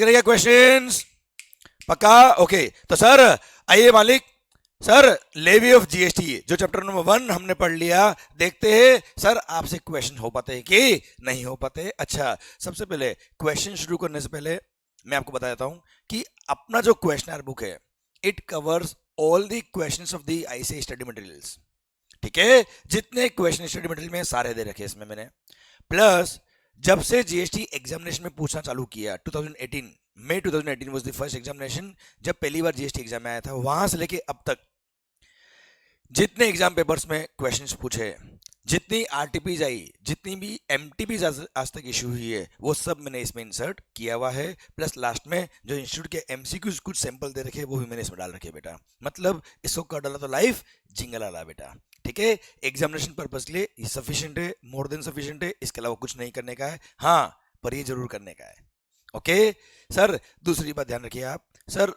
करें क्या क्वेश्चंस? पक्का? ओके तो सर आइए मालिक, सर लेवी ऑफ जीएसटी जो चैप्टर नंबर 1 हमने पढ़ लिया, देखते हैं सर आपसे क्वेश्चन हो पाते हैं कि नहीं हो पाते। अच्छा, सबसे पहले क्वेश्चन शुरू करने से पहले मैं आपको बता देता हूं कि अपना जो क्वेश्चनर बुक है it covers all the questions of the ICSE study materials. ठीक है, जितने क्वेश्चन स्टडी मटेरियल में सारे दे रखे इसमें मैंने, प्लस जब से जीएसटी एग्जामिनेशन में पूछना चालू किया 2018 मई 2018 वाज द फर्स्ट एग्जामिनेशन, जब पहली बार जीएसटी एग्जाम में आया था, वहां से लेके अब तक जितने एग्जाम पेपर्स में क्वेश्चंस पूछे, जितनी आरटीपीज आई, जितनी भी एमटीपीज आज तक इशू हुई है, वो सब मैंने इसमें इंसर्ट किया हुआ है। प्लस लास्ट में जो इंस्टीट्यूट के एमसीक्यूज कुछ सैंपल दे रखे वो भी मैंने इसमें डाल रखे बेटा। मतलब इसको कर डाला तो लाइफ जिंगल आला बेटा। ठीक है, एग्जामिनेशन पर्पज के लिए सफिशिएंट है, मोर देन सफिशिएंट है, इसके अलावा कुछ नहीं करने का है। हाँ, पर ये जरूर करने का है। ओके सर, दूसरी बात ध्यान रखिए आप सर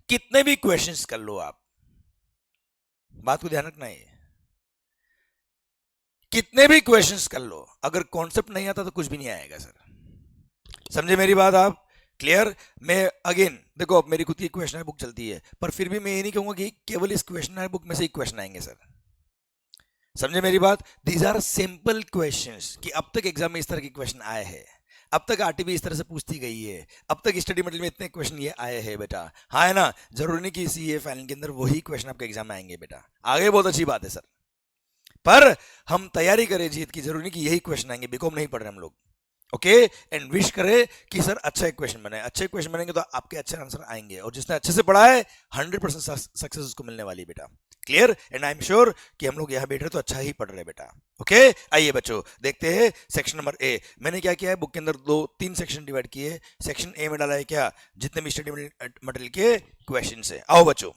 कितने भी क्वेश्चंस कर लो आप, बात को ध्यान रखना है, कितने भी क्वेश्चंस कर लो, अगर कॉन्सेप्ट नहीं आता तो कुछ भी नहीं आएगा सर। समझे मेरी बात आप? क्लियर? मैं अगेन देखो, अब मेरी खुद की क्वेश्चनर बुक चलती है, पर फिर भी मैं ये नहीं कहूंगा कि केवल इस क्वेश्चनर बुक में से ही क्वेश्चन आएंगे सर। समझे मेरी बात? दीज आर सिंपल क्वेश्चंस कि अब तक एग्जाम में इस तरह के क्वेश्चन आए हैं, अब तक आरटीबी इस तरह से पूछती गई है, अब तक स्टडी मटेरियल में इतने क्वेश्चन ये आए हैं बेटा। हाँ है ना? जरूरी नहीं कि इसी ये फाइनल के अंदर वही क्वेश्चन आपके एग्जाम में आएंगे बेटा। आगे बहुत अच्छी बात है सर, पर हम तैयारी करें जीत की, जरूरी नहीं कि यही क्वेश्चन आएंगे, बीकॉम नहीं पढ़ रहे हम लोग। ओके, एंड विश करें कि सर अच्छा एक क्वेश्चन बने, अच्छे क्वेश्चन बनेंगे तो आपके अच्छे आंसर आएंगे, और जिसने अच्छे से पढ़ा है 100% सक्सेस उसको मिलने वाली बेटा। Clear? And I am sure कि हम लोग यहाँ बैठ रहे तो अच्छा ही पढ़ रहे बेटा। ओके, आइए बच्चों देखते हैं सेक्शन नंबर ए। मैंने क्या किया है, बुक के अंदर 2-3 सेक्शन डिवाइड किए। सेक्शन ए में डाला है क्या, जितने भी स्टडी मटेरियल के क्वेश्चन है। आओ बच्चों,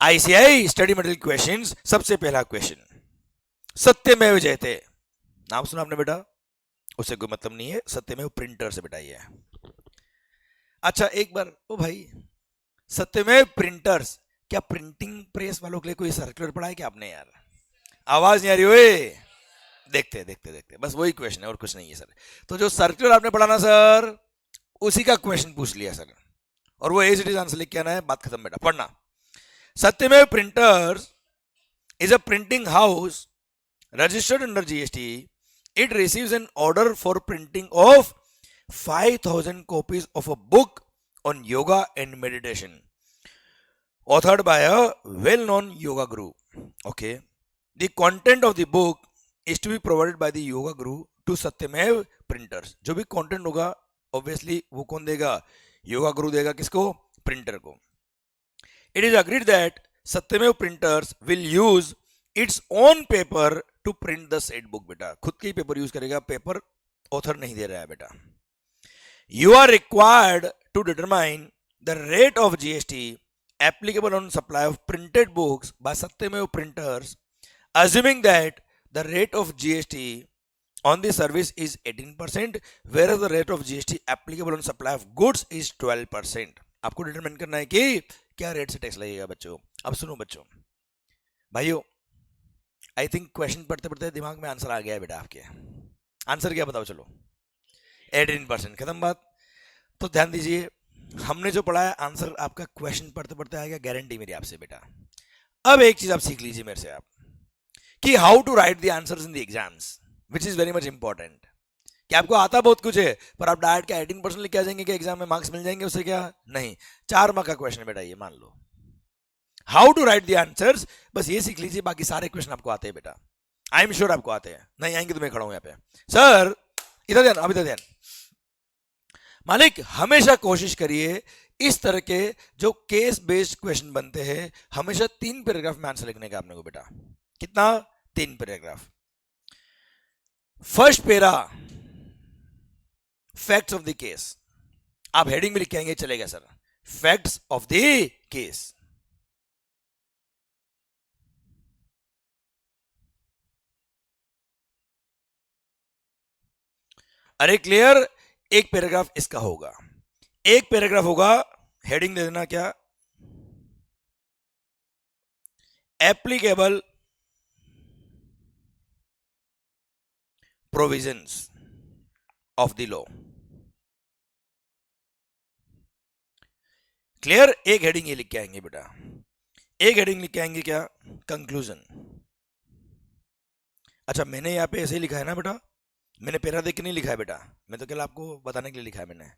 आईसीआई स्टडी मटेरियल क्वेश्चंस। सबसे पहला क्वेश्चन, सत्यमेव जयते, नाम सुना आपने बेटा? उससे कोई मतलब नहीं है, सत्यमेव प्रिंटर से बेटा ये। अच्छा एक बार ओ भाई, सत्यमेव प्रिंटर्स, क्या प्रिंटिंग प्रेस वालों के लिए कोई सर्कुलर पढ़ा है क्या आपने यार? आवाज नहीं आ रही ओए। देखते देखते देखते, बस वही क्वेश्चन है और कुछ नहीं है सर। तो जो सर्कुलर आपने पढ़ा ना सर, उसी का क्वेश्चन पूछ लिया सर, और वो एज इट इज आंसर लिख के आना है। बात खत्म बेटा, पढ़ना। सत्यमेव printers is a printing house registered under GST. It receives an order for printing of 5,000 copies of a book on yoga and meditation, authored by a well-known yoga guru. Okay, the content of the book is to be provided by the yoga guru to Satyamev printers. जो भी content होगा obviously वो कौन देगा? योगा गुरु देगा किसको? Printer को। It is agreed that Satyamev printers will use its own paper to print the said book बेटा। खुद के ही पेपर यूज करेगा, पेपर ऑथर नहीं दे रहा है बेटा। You are required to determine the rate of GST applicable on supply of printed books by Satyamev printers, assuming that the rate of GST on the service is 18%, whereas the rate of GST applicable on supply of goods is 12%. आपको determine करना है कि क्या rate से tax लगेगा बच्चों। अब सुनो बच्चों, भाइयों, आई थिंक क्वेश्चन पढ़ते पढ़ते दिमाग में आंसर आ गया है बेटा आपके। आंसर क्या बताओ? चलो 18%, खत्म बात। तो ध्यान दीजिए, हमने जो पढ़ा है आंसर आपका क्वेश्चन पढ़ते पढ़ते आएगा, गारंटी मेरी आपसे बेटा। अब एक चीज आप सीख लीजिए मेरे से आप, कि how to write the answers in the exams, which is very much important. कि आपको आता बहुत कुछ है, पर आप डायरेक्ट क्या 18% लेके आ जाएंगे कि एग्जाम में मार्क्स मिल जाएंगे उससे? क्या नहीं, 4 मार्क का क्वेश्चन बेटा ये, मान लो। How to write the answers, बस ये सीख लीजिए, बाकी सारे क्वेश्चन आपको आते हैं बेटा। आई एम श्योर आपको आते हैं, नहीं आएंगे तो मैं खड़ा हूं यहाँ पे। सर इधर ध्यान, अब इधर ध्यान। मालिक हमेशा कोशिश करिए इस तरह के जो केस बेस्ड क्वेश्चन बनते हैं, हमेशा 3 पैराग्राफ में आंसर लिखने का आपने को बेटा। कितना? 3 paragraph. First para facts of the case, आप हेडिंग में लिख के आएंगे चलेगा sir, facts of the case. अरे क्लियर? एक पैराग्राफ इसका होगा, एक पैराग्राफ होगा, हेडिंग दे देना क्या, applicable provisions of the law. Clear? एक हेडिंग ये लिख के आएंगे बेटा, एक हेडिंग लिख के आएंगे क्या? कंक्लूजन। अच्छा मैंने यहाँ पे ऐसे ही लिखा है ना बेटा, मैंने पैरा देख के नहीं लिखा है बेटा, मैं तो केवल आपको बताने के लिए लिखा है मैंने।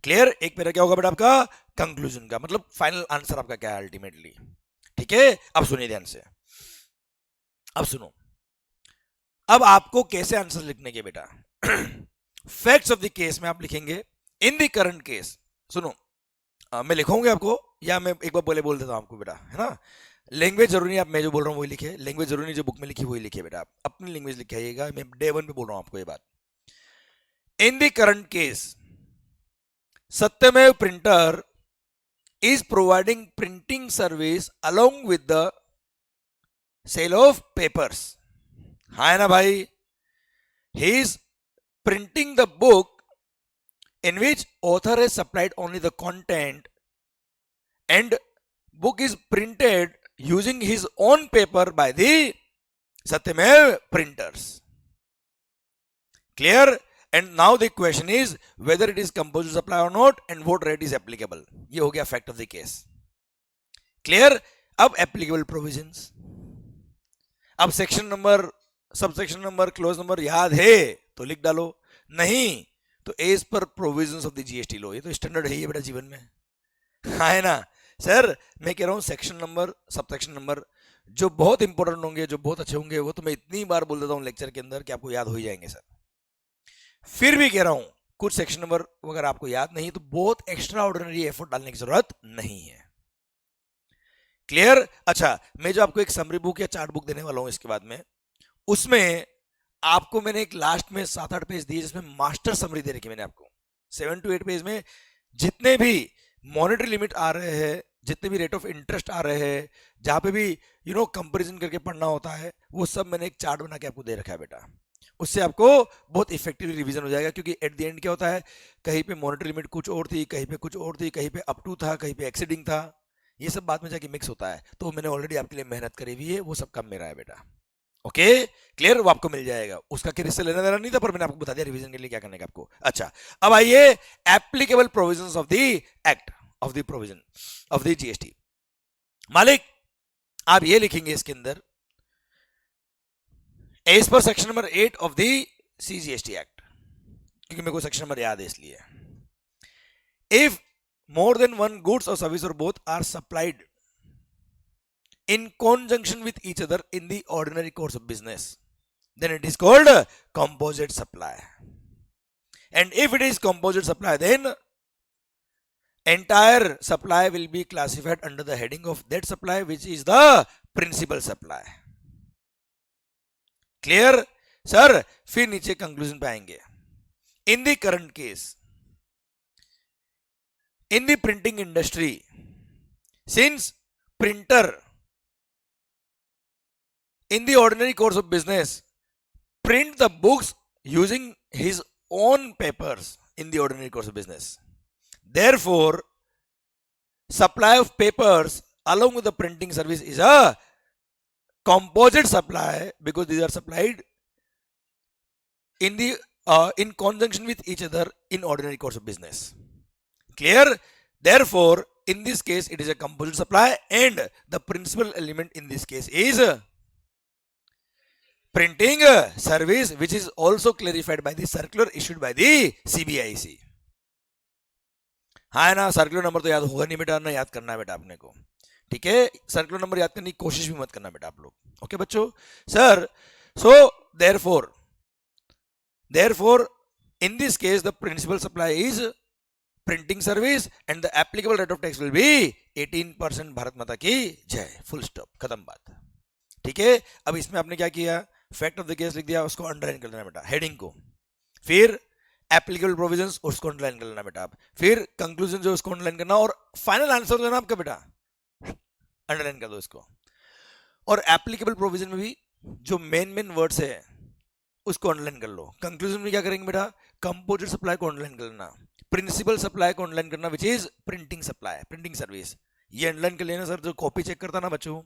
क्लियर? एक पैरा क्या होगा बेटा आपका? कंक्लूजन का मतलब फाइनल आंसर आपका क्या है अल्टीमेटली। ठीक है, अब सुनिए ध्यान से, अब सुनो, अब आपको कैसे आंसर लिखने के बेटा। फैक्ट्स ऑफ द केस में आप लिखेंगे इन द करंट केस। सुनो, मैं लिखूंगा आपको या मैं एक बार बोल देता हूं आपको बेटा, है ना। लैंग्वेज जरूरी नहीं, आप मैं जो बोल रहा हूँ वही लिखे, लैंग्वेज जरूरी नहीं जो बुक में लिखी वही लिखे बेटा, आप अपनी लैंग्वेज लिख आइएगा, मैं डे 1 पे बोल रहा हूँ आपको ये बात। इन द करंट केस सत्यमेव printer is providing printing service along with the sale of papers. हाँ है ना भाई, he is printing the book in which author has supplied only the content and book is printed using his own paper by the Satyamev printers. Clear? And now the question is whether it is compulsory supply or not and what rate is applicable. ये हो गया fact of the case. Clear? अब applicable provisions, अब section number, सब section number, clause number याद है तो लिख डालो, नहीं तो एज पर provisions of the GST law, ये तो स्टैंडर्ड है ये बेटा जीवन में, हाँ है ना सर। मैं कह रहा हूँ सेक्शन नंबर, सब सेक्शन नंबर जो बहुत इंपॉर्टेंट होंगे, जो बहुत अच्छे होंगे, वो तो मैं इतनी बार बोल देता हूँ लेक्चर के अंदर कि आपको याद हो ही जाएंगे सर। फिर भी कह रहा हूं कुछ सेक्शन नंबर अगर आपको याद नहीं तो बहुत एक्स्ट्रा ऑर्डिनरी एफर्ट डालने की जरूरत नहीं है। क्लियर? अच्छा मैं जो आपको एक समरी बुक या चार्ट बुक देने वाला हूं इसके बाद में, उसमें आपको मैंने एक लास्ट में 7-8 पेज दिए जिसमें मास्टर समरी दे रखी मैंने आपको। 7 to 8 पेज में जितने भी मॉनेटरी लिमिट आ रहे हैं, जितने भी रेट ऑफ इंटरेस्ट आ रहे हैं, जहां पे भी कंपेरिजन करके पढ़ना होता है, वो सब मैंने एक चार्ट बना के आपको दे रखा है बेटा। उससे आपको बहुत इफेक्टिवली रिवीजन हो जाएगा, क्योंकि एट द एंड क्या होता है, कहीं पे मॉनेटरी लिमिट कुछ और थी, कहीं पे कुछ और थी, कहीं पे अप टू था, कहीं पे एक्सीडिंग था, ये सब बाद में जाके मिक्स होता है। तो मैंने ऑलरेडी आपके लिए मेहनत करी हुई है, वो सब काम मेरा है बेटा। Okay clear? वो आपको मिल जाएगा, उसका किसी से लेना देना नहीं था, पर मैंने आपको बता दिया रिवीजन के लिए क्या करने का आपको। अच्छा अब आइए applicable provisions of the act of the provision of the GST. मालिक आप ये लिखेंगे इसके अंदर, एज पर section number 8 of the CGST act, क्योंकि मेरे को सेक्शन नंबर याद है इसलिए। If more than one goods और सर्विस और both are supplied in conjunction with each other in the ordinary course of business, then it is called composite supply. And if it is composite supply, then entire supply will be classified under the heading of that supply, which is the principal supply. Clear sir? फिर नीचे conclusion पे आएंगे। In the current case, in the printing industry, since printer in the ordinary course of business print the books using his own papers in the ordinary course of business, therefore supply of papers along with the printing service is a composite supply, because these are supplied in the in conjunction with each other in ordinary course of business. Clear? Therefore in this case it is a composite supply, and the principal element in this case is printing service, which is also clarified by the circular issued by the CBIC. हाँ ना, circular number तो याद होगा नहीं बेटा, ना याद करना है बेटा आपने को, ठीक है। सर्कुलर नंबर याद करने की कोशिश भी मत करना बेटा आप लोग। ओके बच्चों, sir so therefore in this case the principal supply is printing service and the applicable rate of tax will be 18%। Bharat माता की जय, फुल स्टॉप, खत्म बात, ठीक है। अब इसमें आपने क्या किया, फैक्ट ऑफ द केस लिख दिया, उसको अंडरलाइन कर देना बेटा हेडिंग को, फिर एप्लीकेबल प्रोविजंस उसको अंडरलाइन कर लेना बेटा आप, फिर कंक्लूजन जो उसको अंडरलाइन करना, और फाइनल आंसर लेना आपका बेटा, अंडरलाइन कर दो इसको। और एप्लीकेबल प्रोविजन में भी जो मेन वर्ड्स है उसको अंडरलाइन कर लो। कंक्लूजन में क्या करेंगे बेटा, कंपोजिट सप्लाई को अंडरलाइन कर लेना, प्रिंसिपल सप्लाई को अंडरलाइन करना, which is printing supply, printing service, ये अंडरलाइन कर लेना। सर जो कॉपी चेक करता ना बच्चों,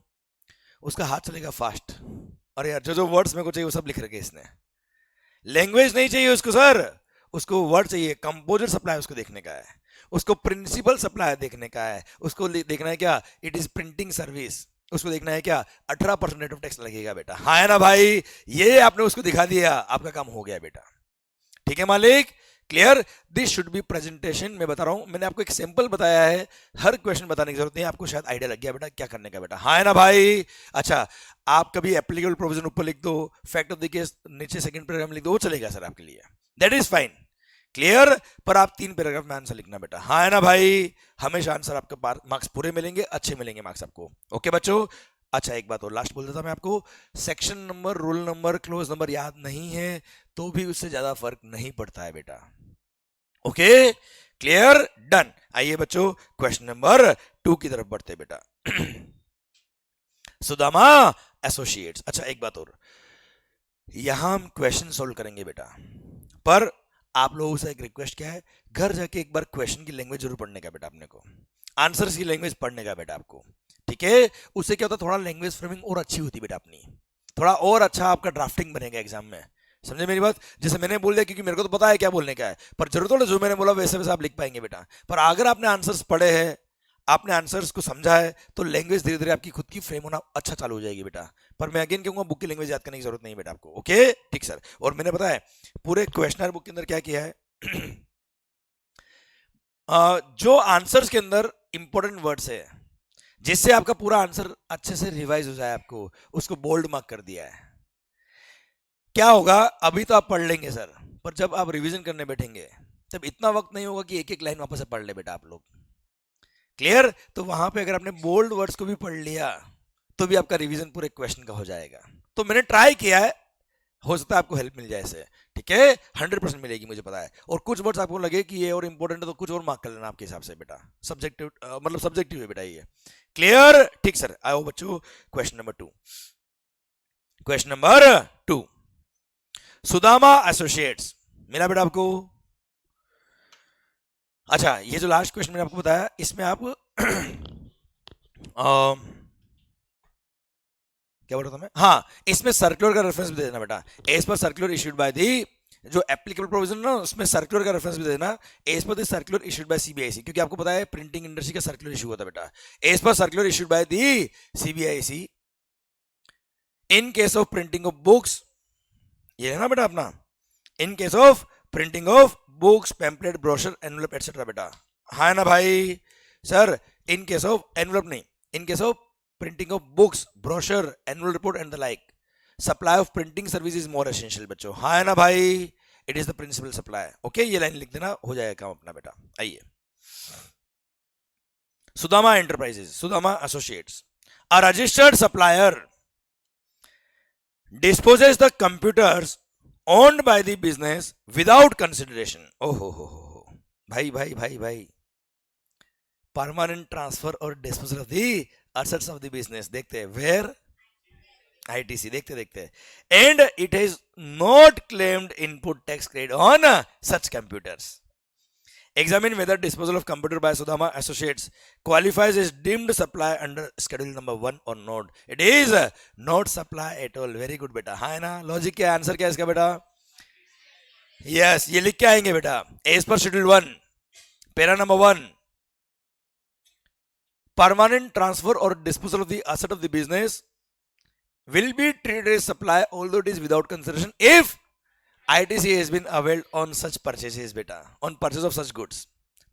उसका हाथ चलेगा फास्ट, अरे यार जो वर्ड्स मेरे को चाहिए वो सब लिख रखे इसने, लैंग्वेज नहीं चाहिए उसको सर, उसको वर्ड चाहिए, कंपोजिट सप्लाई उसको देखने का है, उसको प्रिंसिपल सप्लायर देखने का है, उसको देखना है क्या, इट इज प्रिंटिंग सर्विस, उसको देखना है क्या 18% रेट ऑफ टैक्स लगेगा बेटा, हाँ है ना भाई, ये आपने उसको दिखा दिया, आपका काम हो गया बेटा। ठीक है मालिक, clear, this should be presentation. मैं बता रहा हूं, मैंने आपको एक सैंपल बताया है, हर क्वेश्चन बताने की जरूरत नहीं है, आपको शायद आइडिया लग गया बेटा क्या करने का बेटा, हाँ है ना भाई। अच्छा, आप कभी एप्लीकेबल प्रोविजन ऊपर लिख दो, फैक्ट ऑफ द केस नीचे सेकंड पैराग्राफ लिख दो, वो चलेगा सर आपके लिए, दैट इज फाइन, क्लियर। पर आप 3 पैराग्राफ में आंसर लिखना बेटा, हाँ है ना भाई, हमेशा आंसर आपके मार्क्स पूरे मिलेंगे, अच्छे मिलेंगे मार्क्स आपको, ओके बच्चों। अच्छा, एक बात और लास्ट बोल देता मैं आपको, section number, roll number, clause number याद नहीं है तो भी उससे ज्यादा फर्क नहीं पड़ता है बेटा, ओके, क्लियर, डन। आइए बच्चों क्वेश्चन नंबर 2 की तरफ बढ़ते बेटा। सुदामा एसोसिएट्स। अच्छा, एक बात और, यहां हम क्वेश्चन सोल्व करेंगे बेटा, पर आप लोगों से एक रिक्वेस्ट क्या है, घर जाके एक बार क्वेश्चन की लैंग्वेज जरूर पढ़ने का बेटा, अपने को आंसर्स की लैंग्वेज पढ़ने का बेटा आपको, ठीक है। उससे क्या होता है, थोड़ा लैंग्वेज फ्रेमिंग और अच्छी होती बेटा अपनी, थोड़ा और अच्छा आपका ड्राफ्टिंग बनेगा एग्जाम में, समझे मेरी बात। जैसे मैंने बोल दिया, क्योंकि मेरे को तो पता है क्या बोलने का है, पर जरूरत हो जो मैंने बोला वैसे वैसे आप लिख पाएंगे बेटा, पर अगर आपने आंसर्स पढ़े हैं, आपने आंसर्स को समझा है, तो लैंग्वेज धीरे धीरे आपकी खुद की फ्रेम होना अच्छा चालू हो जाएगी बेटा। पर मैं अगेन कहूंगा, बुक की लैंग्वेज याद करने की जरूरत नहीं बेटा आपको, ओके ठीक सर। और मैंने पता है पूरे क्वेश्चनर बुक के अंदर क्या किया है, जो आंसर्स के अंदर इंपॉर्टेंट वर्ड्स है, जिससे आपका पूरा आंसर अच्छे से रिवाइज हो जाए, आपको उसको बोल्ड मार्क कर दिया है। क्या होगा, अभी तो आप पढ़ लेंगे सर, पर जब आप रिवीजन करने बैठेंगे तब इतना वक्त नहीं होगा कि एक एक लाइन वापस से पढ़ ले बेटा आप लोग, क्लियर। तो वहां पे अगर आपने बोल्ड वर्ड्स को भी पढ़ लिया तो भी आपका रिवीजन पूरे क्वेश्चन का हो जाएगा। तो मैंने ट्राई किया है, हो सकता है आपको हेल्प मिल जाए इससे, ठीक है, 100% मिलेगी मुझे पता है। और कुछ वर्ड्स आपको लगे कि ये और इंपॉर्टेंट है तो कुछ और मार्क कर लेना आपके हिसाब से बेटा, सब्जेक्टिव मतलब सब्जेक्टिव है बेटा ये, क्लियर, ठीक सर। आओ बच्चों question number 2, question number 2, Sudama associates मिला बेटा आपको। अच्छा, ये जो लास्ट क्वेश्चन मैंने आपको बताया, इसमें आप क्या बोल रहा था मैं, हाँ, इसमें सर्कुलर का रेफरेंस भी दे देना बेटा, एज पर सर्कुलर इशूड बाय दी, जो एप्लीकेबल प्रोविजन ना उसमें सर्कुलर का रेफरेंस भी दे देना, एज पर the circular issued by CBIC, क्योंकि आपको पता है प्रिंटिंग इंडस्ट्री का सर्कुलर इशू होता है बेटा, एज पर circular issued by the CBIC in case of printing of books, ये है ना बेटा अपना, in case of printing of books, pamphlet, brochure, envelope etcetera बेटा, हाँ ना भाई sir, in case of envelope नहीं, in case of printing of books, brochure, annual report and the like, supply of printing service is more essential बच्चों, हाँ है ना भाई, it is the principal supply, okay, ये लाइन लिख देना, हो जाएगा काम अपना बेटा। आइए, Sudama enterprises, Sudama associates, a registered supplier disposes the computers owned by the business without consideration. Oh ho, भाई भाई भाई भाई, परमानेंट ट्रांसफर और disposal of the assets of the business देखते हैं, where ITC देखते देखते, and it has not claimed input tax credit on such computers. Examine whether disposal of computer by Sudama Associates qualifies as deemed supply under schedule number 1 or not. It is not supply at all. Very good बेटा, हाँ है ना, logic क्या, answer क्या है इसका बेटा, yes, ये लिख के आएंगे बेटा, एज पर schedule 1 para number 1, permanent transfer or disposal of the asset of the business will be treated as supply although it is without consideration if ITC has been availed on such purchases beta, on purchase of such goods.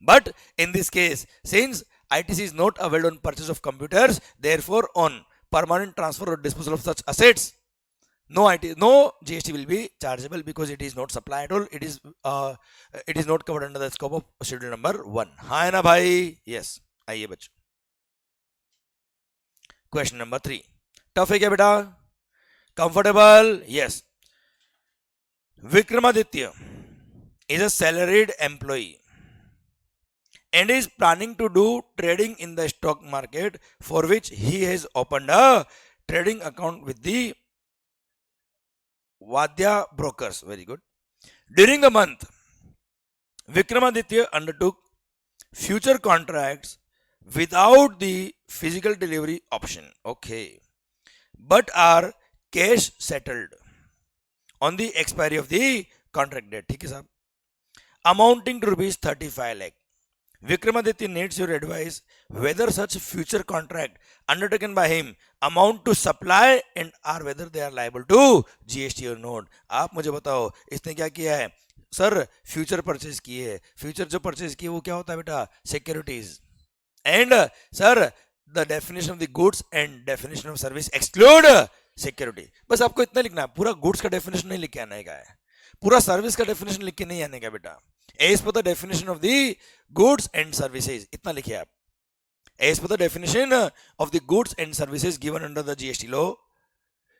But in this case, since ITC is not availed on purchase of computers, therefore on permanent transfer or disposal of such assets, no GST will be chargeable because it is not supply at all. It is not covered under the scope of schedule number 1. हाँ है ना भाई, yes. आइए बच्चों, question number 3, tough है क्या बेटा, comfortable, yes. Vikramaditya is a salaried employee and is planning to do trading in the stock market, for which he has opened a trading account with the Vadya brokers. Very good. During the month, Vikramaditya undertook future contracts without the physical delivery option, okay, but are cash settled on the expiry of the contract date, ठीक है साहब, amounting to rupees 35 lakh, Vikramaditya needs your advice whether such future contract undertaken by him amount to supply and are whether they are liable to GST or not. आप मुझे बताओ इसने क्या किया है सर? फ्यूचर परचेज किए है. Future जो परचेज किए वो क्या होता है बेटा? Securities. And sir the definition of the goods and definition of service exclude security. बस आपको इतना लिखना है, पूरा गुड्स का डेफिनेशन नहीं लिख के आने का है, पूरा सर्विस का डेफिनेशन लिख के नहीं आने का बेटा. एज पर the definition of the goods and services इतना लिखिए आप. एज पर the definition of the goods and services given under the GST law,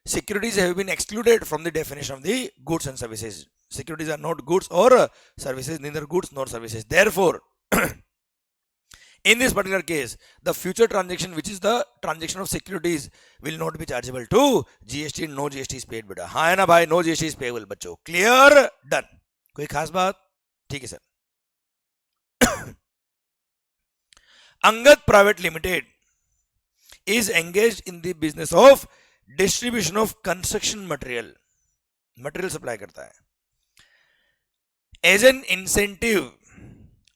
securities have been excluded from the definition of the goods and services. Securities are not goods or services, neither goods nor services. Therefore, in this particular case, the future transaction, which is the transaction of securities, will not be chargeable to GST. No GST is paid बेटा. हाँ है ना भाई, no GST is payable बच्चों. Clear? Done. कोई खास बात? ठीक है sir. Angad private limited is engaged in the business of distribution of construction material supply करता है. As an incentive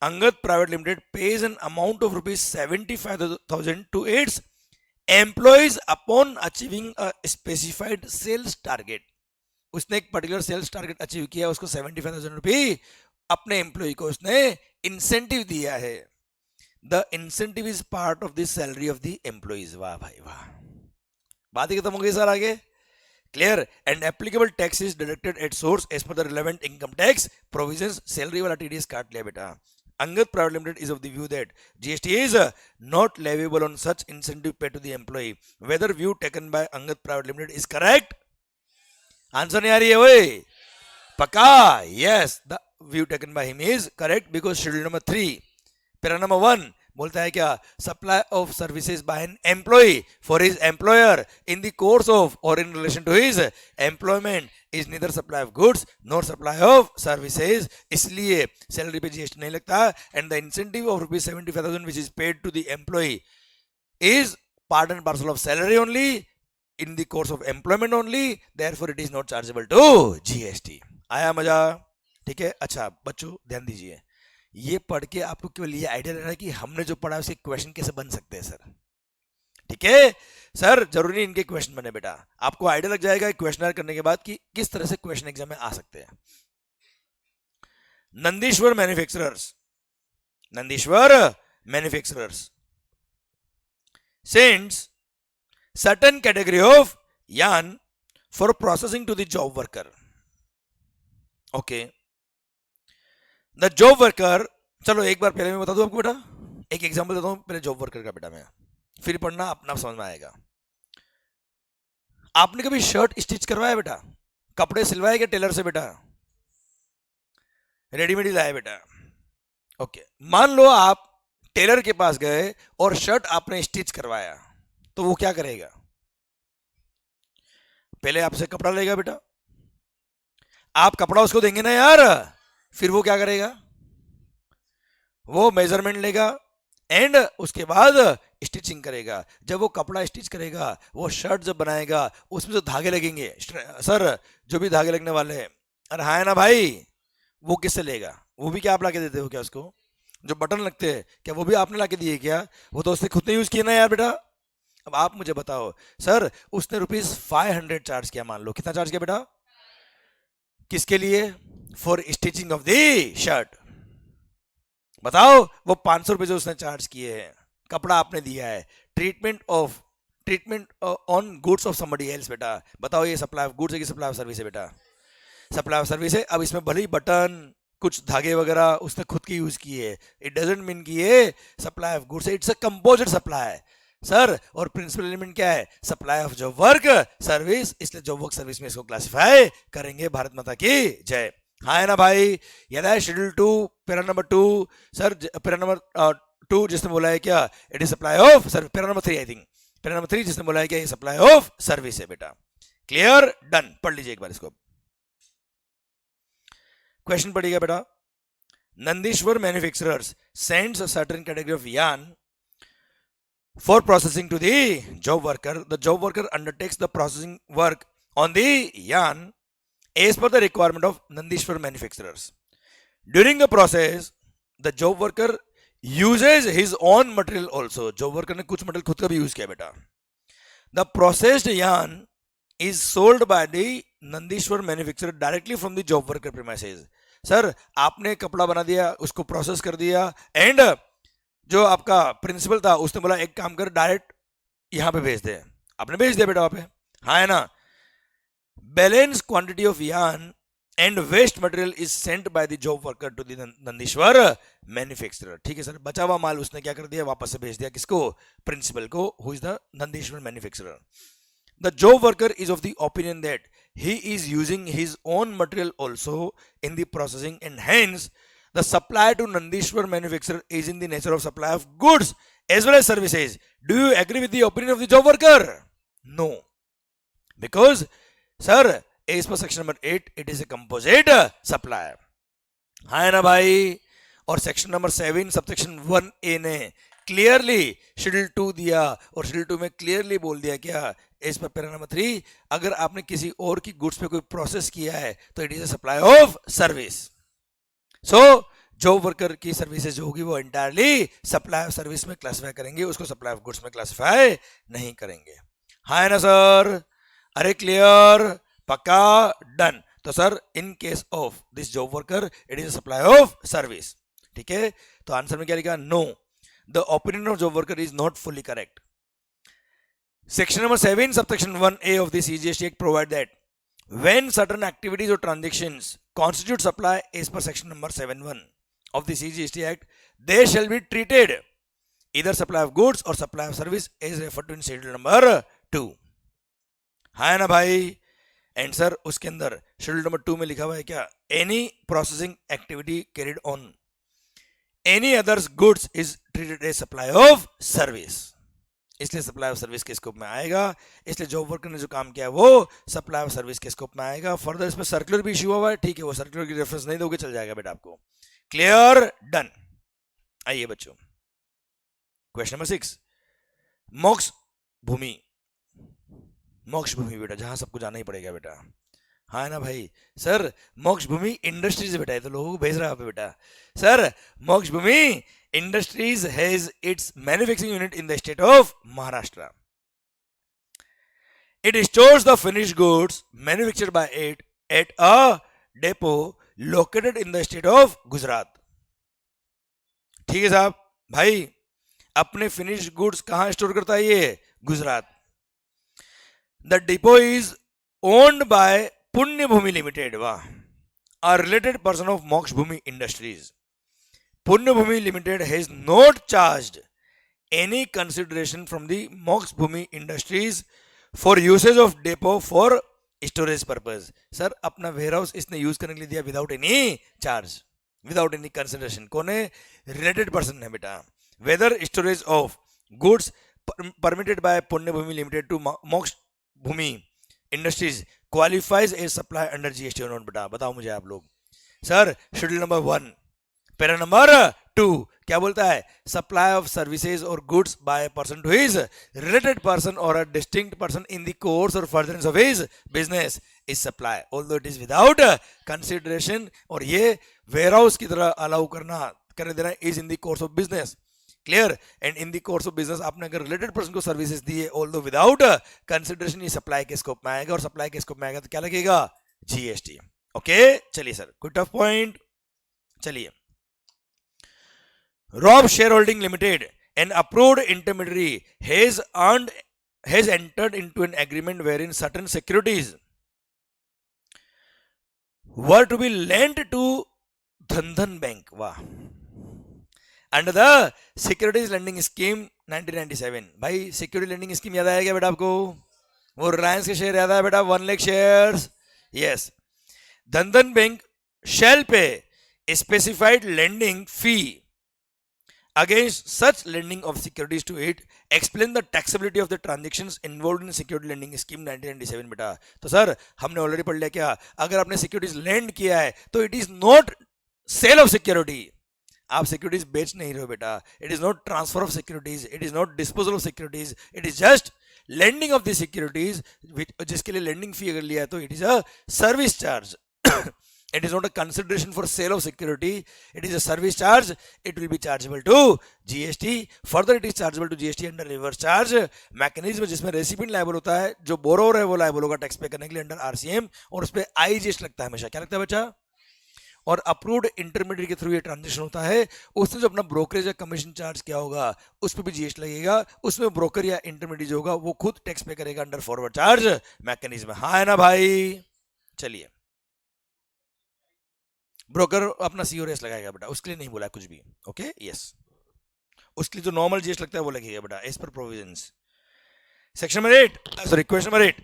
Angad private limited pays an amount of ₹75,000 to its employees upon achieving a specified sales target. उसने एक particular sales target achieve किया, उसको ₹75,000 अपने employ को उसने incentive दिया है. The incentive is part of the salary of the employees. वाह भाई वाह, बात ही खत्म हो गई सर. आगे clear. And applicable tax is deducted at source as पर the relevant income tax provisions. Salary वाला टीडीएस काट लिया बेटा. Angad private limited is of the view that GST is not leviable on such incentive pay to the employee. Whether view taken by Angad private limited is correct? Answer नहीं आ रही है ओए? पक्का? Yes, the view taken by him is correct because schedule number 3 para number 1 बोलता है क्या? Supply of services by an employee for his employer in the course of or in relation to his employment is neither supply of goods nor supply of services. इसलिए salary पे GST नहीं लगता. And the incentive of ₹75,000 which is paid to the employee is part and parcel of salary only in the course of employment only. Therefore it is not chargeable to GST. आया मजा? ठीक है. अच्छा बच्चों ध्यान दीजिए, ये पढ़ के आपको केवल ये आइडिया लेना है कि हमने जो पढ़ा उसके क्वेश्चन कैसे बन सकते हैं सर. ठीक है सर, जरूरी इनके क्वेश्चन बने बेटा. आपको आइडिया लग जाएगा क्वेश्चन करने के बाद कि किस तरह से क्वेश्चन एग्जाम में आ सकते हैं. Nandishwar manufacturers sends certain category of yarn for processing to the job worker. Okay. The job worker, चलो एक बार पहले मैं बता दूं आपको बेटा, एक एग्जांपल देता हूं पहले जॉब वर्कर का बेटा, मैं फिर पढ़ना अपना समझ में आएगा. आपने कभी शर्ट स्टिच करवाया बेटा? कपड़े सिलवाए क्या टेलर से बेटा? रेडीमेड ही लाए बेटा. ओके. मान लो आप टेलर के पास गए और शर्ट आपने स्टिच करवाया, तो वो क्या करेगा? पहले आपसे कपड़ा लेगा बेटा, आप कपड़ा उसको देंगे ना यार, फिर वो क्या करेगा? वो मेजरमेंट लेगा एंड उसके बाद स्टिचिंग करेगा. जब वो कपड़ा स्टिच करेगा, वो शर्ट जब बनाएगा, उसमें जो धागे लगेंगे सर, जो भी धागे लगने वाले हैं, अरे हाँ है ना भाई, वो किससे लेगा? वो भी क्या आप लाके देते हो क्या उसको? जो बटन लगते हैं क्या वो भी आपने लाके दिए क्या? वो तो उसने खुद ने यूज किया ना यार बेटा. अब आप मुझे बताओ सर, उसने ₹500 चार्ज किया, मान लो कितना चार्ज किया बेटा? किसके लिए? For stitching of the shirt. बताओ, वो ₹500 जो उसने चार्ज किए हैं, कपड़ा आपने दिया है, treatment on goods of somebody else बेटा. बताओ ये सप्लाई ऑफ गुड्स है कि सप्लाई ऑफ सर्विस है बेटा? सप्लाई ऑफ सर्विस है. अब इसमें भले ही बटन कुछ धागे वगैरह उसने खुद की यूज किए, इट डजंट मीन कि ये सप्लाई ऑफ गुड्स है. It's a composite supply sir. और प्रिंसिपल एलिमेंट क्या है? Supply of job work service. इसलिए जॉब वर्क सर्विस में इसको क्लासिफाई करेंगे. भारत माता की जय. हाँ है ना भाई? याद है schedule 2 para number 2 sir, para number 2 जिसने बोला है क्या? It is supply of service. Para number 3 I think, para number 3 जिसने बोला है क्या? ये सप्लाई ऑफ सर्विस है बेटा. क्लियर? डन. पढ़ लीजिए एक बार इसको. क्वेश्चन पढ़िएगा बेटा. Nandishwar manufacturers sends a certain category of yarn for processing to the job worker. The job worker undertakes the processing work on the yarn as per the requirement of Nandishwar manufacturers. During the process, the job worker uses his own material also. Job worker ने कुछ material खुद का भी use किया बेटा. The processed yarn is sold by the Nandishwar manufacturer directly from the job worker premises. Sir आपने कपड़ा बना दिया, उसको प्रोसेस कर दिया, एंड जो आपका प्रिंसिपल था उसने बोला एक काम कर डायरेक्ट यहां पे भेज दे. आपने भेज दिया बेटा वहां पे, हाँ है ना. Balance quantity of yarn and waste material is sent by the job worker to the Nandishwar manufacturer. ठीक है सर, बचा हुआ माल उसने क्या कर दिया, वापस से भेज दिया किसको, प्रिंसिपल को, who is the Nandishwar manufacturer. The job worker is of the opinion that he is using his own material also in the processing, and hence the supply to Nandishwar manufacturer is in the nature of supply of goods as well as services. Do you agree with the opinion of the job worker? No, because sir as per section number 8 it is a composite supply. हाँ ना भाई. और section number 7 subsection 1A ने clearly schedule 2 दिया, और schedule 2 में clearly बोल दिया क्या, एज पर पैरा नंबर 3, अगर आपने किसी और की गुड्स पे कोई प्रोसेस किया है तो it is a supply of service. So job worker की सर्विसेज जो होगी वो एंटायरली सप्लाई ऑफ सर्विस में क्लासिफाई करेंगे, उसको सप्लाई ऑफ गुड्स में क्लासिफाई नहीं करेंगे. हाँ ना सर, अरे क्लियर, पक्का, डन. तो sir in case of this job worker it is a supply of service. ठीक है, तो आंसर में क्या लिखा, no, the opinion of job worker is not fully correct. Section number 7 subsection 1A of the CGST Act provide that when certain activities or transactions constitute supply as per section number 7(1) of the CGST Act, they shall be treated either supply of goods or supply of service as referred to in schedule number 2. हाँ ना भाई. And sir उसके अंदर schedule number 2 में लिखा हुआ है क्या, any processing activity carried on any others goods is treated as supply of service. इसलिए सप्लाई ऑफ सर्विस के स्कोप में आएगा, इसलिए जॉब वर्कर ने जो काम किया है वो सप्लाई ऑफ सर्विस के स्कोप में आएगा. फर्दर इसमें सर्कुलर भी इशू हुआ है, ठीक है, वो सर्कुलर की रेफरेंस नहीं दोगे चल जाएगा बेटा आपको. Clear, done. आइए बच्चों, क्वेश्चन नंबर 6, मोक्ष भूमि. मोक्ष भूमि बेटा जहां सबको जाना ही पड़ेगा बेटा. हाँ ना भाई. सर मोक्ष भूमि इंडस्ट्रीज बेटा, है तो लोगों को भेज रहा है बेटा. सर मोक्ष भूमि Industries has its manufacturing unit in the state of Maharashtra. It stores the finished goods manufactured by it at a depot located in the state of Gujarat. ठीक है साहब, भाई अपने finished goods कहाँ स्टोर करता है ये, Gujarat. The depot is owned by Punya Bhumi Limited, वाह, a related person of Moksha Bhumi Industries. Punya Bhumi Limited has not charged any consideration from the Moksha Bhumi Industries for usage of depot for storage purpose. Sir, अपना warehouse इसने use करने के लिए दिया without any charge, without any consideration. कौन है, related person है बेटा. Whether storage of goods permitted by Punya Bhumi Limited to Moksha Bhumi Industries qualifies as supply under GST or not बेटा, बताओ मुझे आप लोग. Sir schedule number 1 para number 2 क्या बोलता है, supply of services or goods by person to his related person or a distinct person in the course और furtherance of his business is supply although it is without consideration. और ये warehouse की तरह allow कर देना is in the course of business. Clear. And in the course of business आपने अगर related person को सर्विसेज दी है ऑल्दो विदाउट कंसिडरेशन, ये सप्लाई के स्कोप में आएगा, और सप्लाई के स्कोप में आएगा तो क्या लगेगा, जीएसटी. ओके चलिए सर, कोई टफ पॉइंट. चलिए, Rob Shareholding Limited, an approved intermediary, has entered into an agreement wherein certain securities were to be lent to Dhan Bank, वाह, under the Securities Lending Scheme 1997. भाई security lending scheme याद आया क्या बेटा आपको, वो रिलायंस के शेयर याद आया बेटा, 1 lakh shares. Yes, Dhan Bank shall pay a specified lending fee against such lending of securities to it. Explain the taxability of the transactions involved in security lending scheme 1997 बेटा. तो सर हमने ऑलरेडी पढ़ लिया क्या, अगर आपने सिक्योरिटीज लेंड किया है तो it is not sale of security, आप सिक्योरिटीज बेच नहीं रहे हो बेटा. It is not transfer of securities, it is not disposal of securities, it is just lending of the securities, जिसके लिए लेंडिंग फी अगर लिया है तो it is a service charge. It is not a consideration for sale of security. It is a service charge. It will be chargeable to GST. Further, it is chargeable to GST under reverse charge mechanism, जिसमें recipient liable होता है, जो borrower है वो liable होगा tax पे करने के लिए अंडर RCM, और उस पर IGST लगता है हमेशा. क्या लगता है बच्चा? और अप्रूव्ड इंटरमीडिएट के थ्रू ये ट्रांजेक्शन होता है, उसने जो अपना ब्रोकरेज या कमीशन चार्ज किया होगा उस पर भी GST लगेगा. उसमें ब्रोकर या इंटरमीडिएट जो होगा वो खुद टैक्स पे करेगा अंडर फॉरवर्ड चार्ज मैकेनिज्म. हाँ है ना भाई? चलिए, ब्रोकर अपना CORS लगाएगा बेटा, उसके लिए नहीं बोला कुछ भी. ओके, यस, उसके लिए जो नॉर्मल GST लगता है वो लगेगा बेटा एज पर provisions. Section number 8, sorry, question number 8.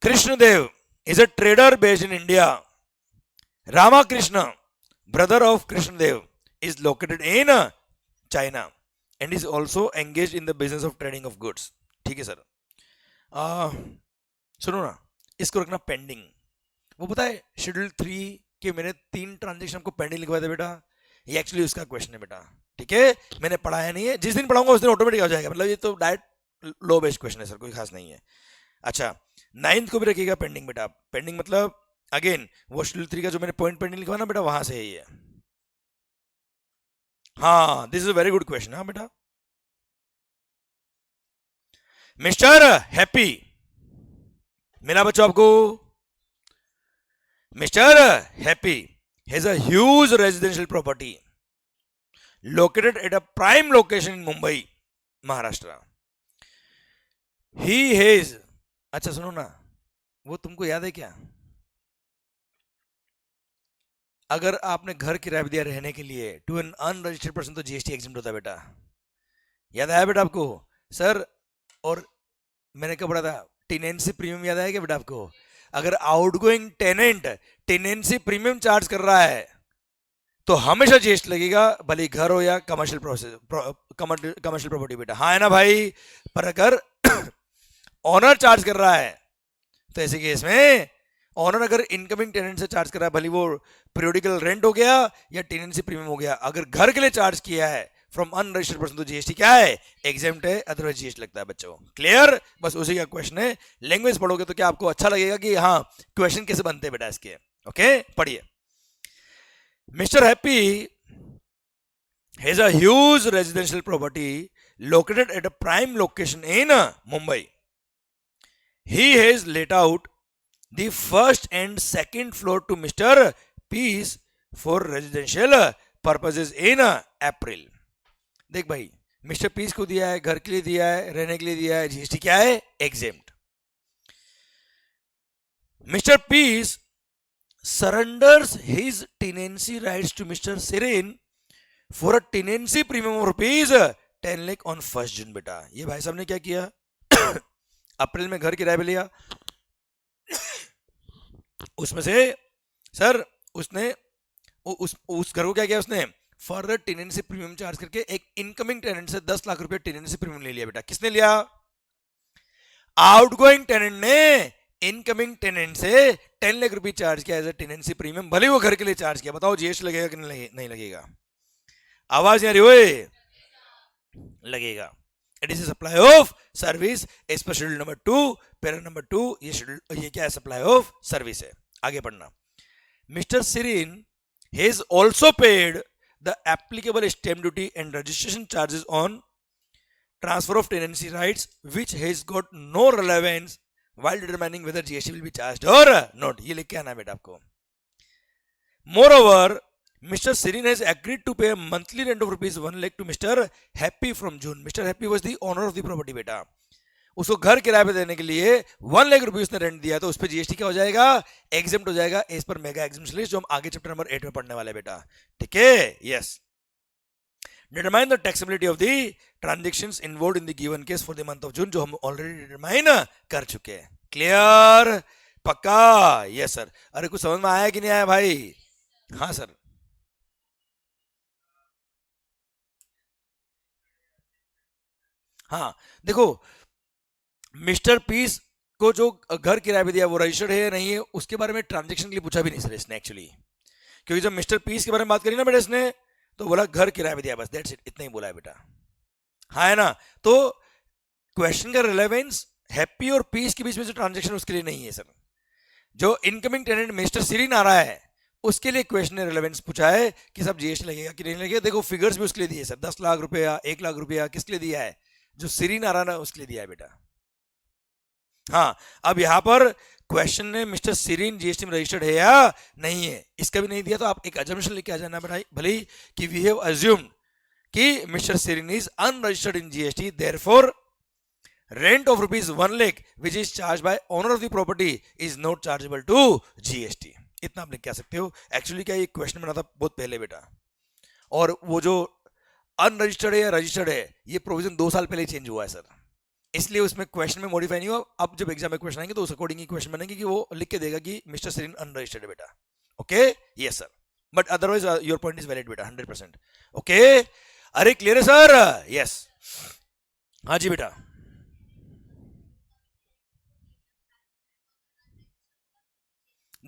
Krishnadev is a trader based in India. Ramakrishna, brother of Krishnadev, is located in China and is also engaged in the business of trading of goods. ठीक है sir. सुनो ना, इसको रखना pending. वो पता है schedule 3 के मैंने 3 ट्रांजेक्शन आपको पेंडिंग लिखवाए थे बेटा. ये एक्चुअली उसका क्वेश्चन है बेटा. ठीक है, मैंने पढ़ाया नहीं है, जिस दिन पढ़ाऊंगा उस दिन ऑटोमेटिक हो जाएगा. मतलब ये तो डायरेक्ट लो बेस्ड क्वेश्चन है सर, कोई खास नहीं है. अच्छा, 9th को भी रखिएगा पेंडिंग बेटा. पेंडिंग मतलब अगेन वो शेड्यूल 3 का जो मैंने पॉइंट पेंडिंग लिखवा ना बेटा, वहां से है ये. हाँ, this is a very good question. हाँ बेटा. मिस्टर हैप्पी मिला बच्चों आपको? Mister happy has a huge residential property located at a prime location in Mumbai, Maharashtra. He has, अच्छा सुनो ना, वो तुमको याद है क्या? अगर आपने घर किराया दिया रहने के लिए टू एन अनरजिस्टर्ड पर्सन तो GST एग्जम्प्ट होता है बेटा. याद आया बेटा आपको सर? और मैंने क्या पढ़ा था? टेनेंसी प्रीमियम याद आया क्या बेटा आपको? अगर outgoing tenant tenancy premium charge कर रहा है तो हमेशा GST लगेगा, भले घर हो या कमर्शियल प्रॉपर्टी बेटा. हाँ है ना भाई? पर अगर ऑनर चार्ज कर रहा है तो ऐसे केस में ऑनर अगर इनकमिंग टेनेंट से चार्ज कर रहा है, भले वो पीरियोडिकल रेंट हो गया या टेनेंसी प्रीमियम हो गया, अगर घर के लिए चार्ज किया है फ्रॉम अनरजिस्टर्ड पर्सन तो GST क्या है? एग्जेम्प्ट है, अदरवाइज GST लगता है बच्चों. क्लियर? बस उसी का क्वेश्चन है. लैंग्वेज पढ़ोगे तो क्या आपको अच्छा लगेगा कि हाँ क्वेश्चन कैसे बनते हैं बेटा इसके. ओके, पढ़िए. Mr. Happy has a huge residential property located at a prime location in Mumbai. He has let out the first and second floor to Mr. Peace for residential purposes in April. देख भाई, mister piece को दिया है, घर के लिए दिया है, रहने के लिए दिया है, GST क्या है? Exempt. Mister peace surrenders his tenancy rights to Mr. Sirin for a tenancy premium of rupees 10 lakh on 1st June बेटा. ये भाई साहब ने क्या किया? अप्रैल में घर किराए पे लिया, उसमें से सर उसने उस घर को क्या किया? उसने फर्दर टेनेंसी प्रीमियम चार्ज करके एक इनकमिंग टेनेंट से 10 लाख रुपए टेनेंसी प्रीमियम ले लिया बेटा. किसने लिया? आउटगोइंग टेनेंट ने इनकमिंग टेनेंट से 10 लाख रुपए चार्ज किया एज अ टेनेंसी प्रीमियम, भले वो घर के लिए चार्ज किया. बताओ GST लगेगा कि नहीं लगेगा? आवाज नहीं आ रही ओए? लगेगा. It is supply of service as पर शेड्यूल नंबर 2 पैरा नंबर 2. ये क्या है? सप्लाई ऑफ सर्विस है. आगे पढ़ना. मिस्टर सिरिन has also paid the applicable stamp duty and registration charges on transfer of tenancy rights which has got no relevance while determining whether GST will be charged or not. ये लिख के आना बेटा आपको. Moreover, Mr. Sirin has agreed to pay a monthly rent of rupees 1 lakh to Mr. Happy from June. Mr. Happy was the owner of the property बेटा. उसको घर किराए पे देने के लिए 1 लाख रुपए उसने रेंट दिया, तो उस पर GST क्या हो जाएगा? एग्जेम्प्ट हो जाएगा एज पर मेगा एग्जेम्प्शन लिस्ट, जो हम आगे चैप्टर नंबर 8 में पढ़ने वाले बेटा. ठीक है? Yes. Determine the taxability of the transactions involved in the given case for the month of June, जो हम ऑलरेडी डिटरमाइन कर चुके हैं. क्लियर? पक्का? Yes sir. अरे कुछ समझ में आया कि नहीं आया भाई? हाँ सर. हाँ देखो, मिस्टर पीस को जो घर किराए पे दिया वो रजिस्टर्ड है या नहीं है, उसके बारे में ट्रांजेक्शन के लिए पूछा भी नहीं सर इसने एक्चुअली. क्योंकि जब मिस्टर पीस के बारे में बात करी ना बेटा इसने, तो बोला घर किराए पे दिया, बस दैट्स इट, इतना ही बोला है बेटा. हाँ है ना? तो क्वेश्चन का रिलेवेंस हैप्पी और पीस के बीच में जो ट्रांजेक्शन उसके लिए नहीं है सर. जो इनकमिंग टेनेंट मिस्टर सिरीन आ रहा है उसके लिए क्वेश्चन ने रिलेवेंस पूछा है कि सब जीएसटी लगेगा कि नहीं लगेगा। देखो फिगर्स भी उसके लिए दिए सर, 10 लाख रुपया, 1 लाख रुपया किसके लिए दिया है? जो सिरीन आ रहा ना उसके लिए दिया है बेटा। हाँ, अब यहां पर क्वेश्चन ने मिस्टर सिरीन जीएसटी में रजिस्टर्ड है या नहीं है, इसका भी नहीं दिया, तो आप एक अजम्पशन लेके आ जाना भाई भले कि वी हैव अज्यूम्ड कि mister Sirin is unregistered in GST, therefore rent of rupees 1 lakh which is charged by owner of the property is not chargeable to GST. इतना आप लिख के आ सकते हो। एक्चुअली क्या ये क्वेश्चन बना था बहुत पहले बेटा, और वो जो अनरजिस्टर्ड है या रजिस्टर्ड है ये प्रोविजन 2 साल पहले चेंज हुआ है सर, इसलिए उसमें क्वेश्चन में मॉडिफाई नहीं हुआ। अब जब एग्जाम में क्वेश्चन आएंगे तो उस अकॉर्डिंग ही क्वेश्चन बनेंगे कि वो लिख के देगा कि मिस्टर सिरीन अनरजिस्टर्ड है बेटा। Okay, yes sir, but otherwise your point is valid बेटा 100%। ओके, अरे क्लियर है सर? यस, हाँ जी बेटा।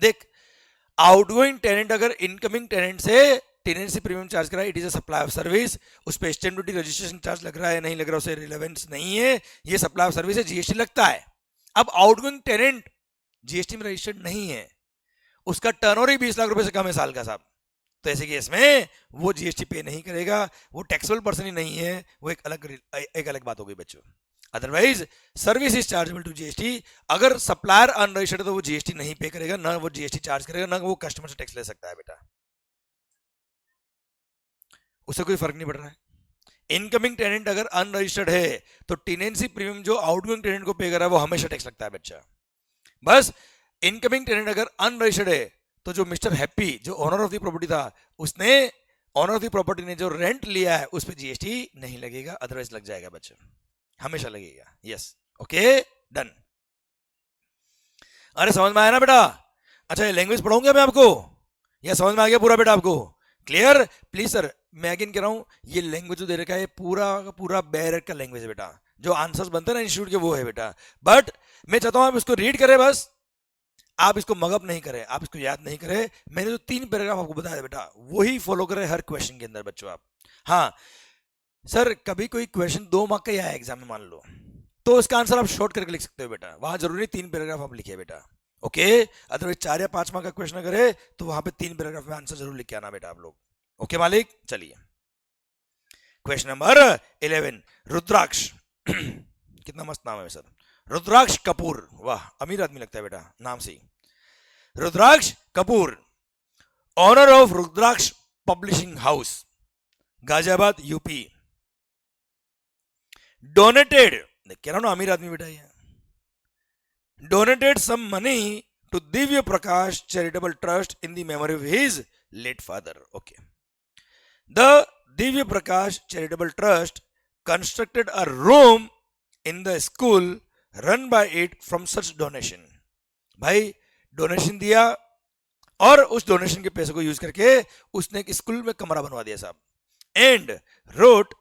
देख, आउटगोइंग टेनेंट अगर इनकमिंग टेनेंट से टेनेंसी प्रीमियम चार्ज करा, it is a supply of service, उस पर स्टैम्प ड्यूटी रजिस्ट्रेशन चार्ज लग रहा है नहीं लग रहा उसे रिलेवेंस नहीं है, ये सप्लाई ऑफ सर्विस है, जीएसटी लगता है। अब आउटगोइंग टेनेंट जीएसटी में रजिस्टर्ड नहीं है, उसका टर्नओवर ही 20 लाख रुपए से कम है साल का साहब, तो ऐसे केस में वो जीएसटी पे नहीं करेगा, वो टैक्सेबल पर्सन ही नहीं है, वो एक अलग बात हो गई बच्चों। Otherwise service is chargeable to GST. अगर सप्लायर अनरजिस्टर्ड है तो वो जीएसटी नहीं पे करेगा, ना वो जीएसटी चार्ज करेगा, ना वो कस्टमर से टैक्स ले सकता है बेटा, उससे कोई फर्क नहीं पड़ रहा है। इनकमिंग टेनेंट अगर अनरजिस्टर्ड है तो टेनेंसी प्रीमियम जो आउटगोइंग टेनेंट को पे कर रहा है वो हमेशा टैक्स लगता है बच्चा। बस इनकमिंग टेनेंट अगर अनरजिस्टर्ड है तो जो मिस्टर हैप्पी जो ओनर ऑफ द प्रॉपर्टी था, उसने ओनर ऑफ द प्रॉपर्टी ने जो रेंट लिया है उस पर जीएसटी नहीं लगेगा, अदरवाइज लग जाएगा बच्चा, हमेशा लगेगा। Yes, okay, done. अरे समझ में आया ना बेटा? अच्छा, ये लैंग्वेज पढ़ाऊंगा मैं आपको, या समझ में आ गया पूरा बेटा आपको? क्लियर? प्लीज सर, मैं अगेन कह रहा हूं, ये लैंग्वेज जो दे रखा है पूरा का पूरा बैरक का लैंग्वेज है बेटा, जो आंसर्स बनते हैं ना इंस्टीट्यूट के वो है बेटा, बट मैं चाहता हूं आप इसको रीड करें, बस आप इसको मगअप नहीं करें, आप इसको याद नहीं करें। मैंने जो 3 पैराग्राफ आपको बताया बेटा वही फॉलो करें हर क्वेश्चन के अंदर बच्चों आप। हाँ सर, कभी कोई क्वेश्चन 2 मार्क का ही आया एग्जाम में मान लो, तो इसका आंसर आप शॉर्ट करके लिख सकते हो बेटा, वहां जरूरी 3 पैराग्राफ आप लिखिए बेटा। ओके, अदरवाइज 4 या 5 मार्क का क्वेश्चन अगर है तो वहां पे 3 पैराग्राफ में आंसर जरूर लिख के आना बेटा आप लोग। ओके मालिक, चलिए क्वेश्चन नंबर 11, रुद्राक्ष कितना मस्त नाम है सर, रुद्राक्ष कपूर, वाह अमीर आदमी लगता है बेटा नाम से। Rudraksh Kapoor, owner of Rudraksh publishing house, Ghaziabad UP, donated, कह रहा हूं ना अमीर आदमी बेटा ये, donated some money to Divya Prakash charitable trust in the memory of his late father. Okay, the Divya Prakash charitable trust constructed a room in the school run by it from such donation. भाई donation दिया और उस डोनेशन के पैसे को use करके उसने एक स्कूल में कमरा बनवा दिया साहब, and wrote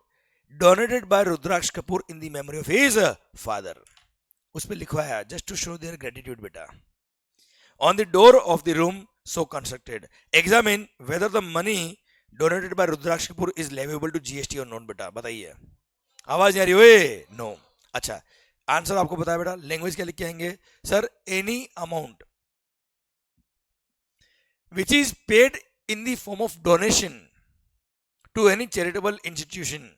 donated by Rudraksh Kapoor in the memory of his father. उस पर लिखवाया just to show their gratitude बेटा, on the door of the room so constructed examine whether the money donated by Rudraksh Kapoor is leviable to GST or not. बेटा बताइए, आवाज नहीं आ रही हुए? नो। अच्छा, आंसर आपको बताया बेटा, लैंग्वेज क्या लिख के आएंगे sir, any amount which is paid in the form of donation to any charitable institution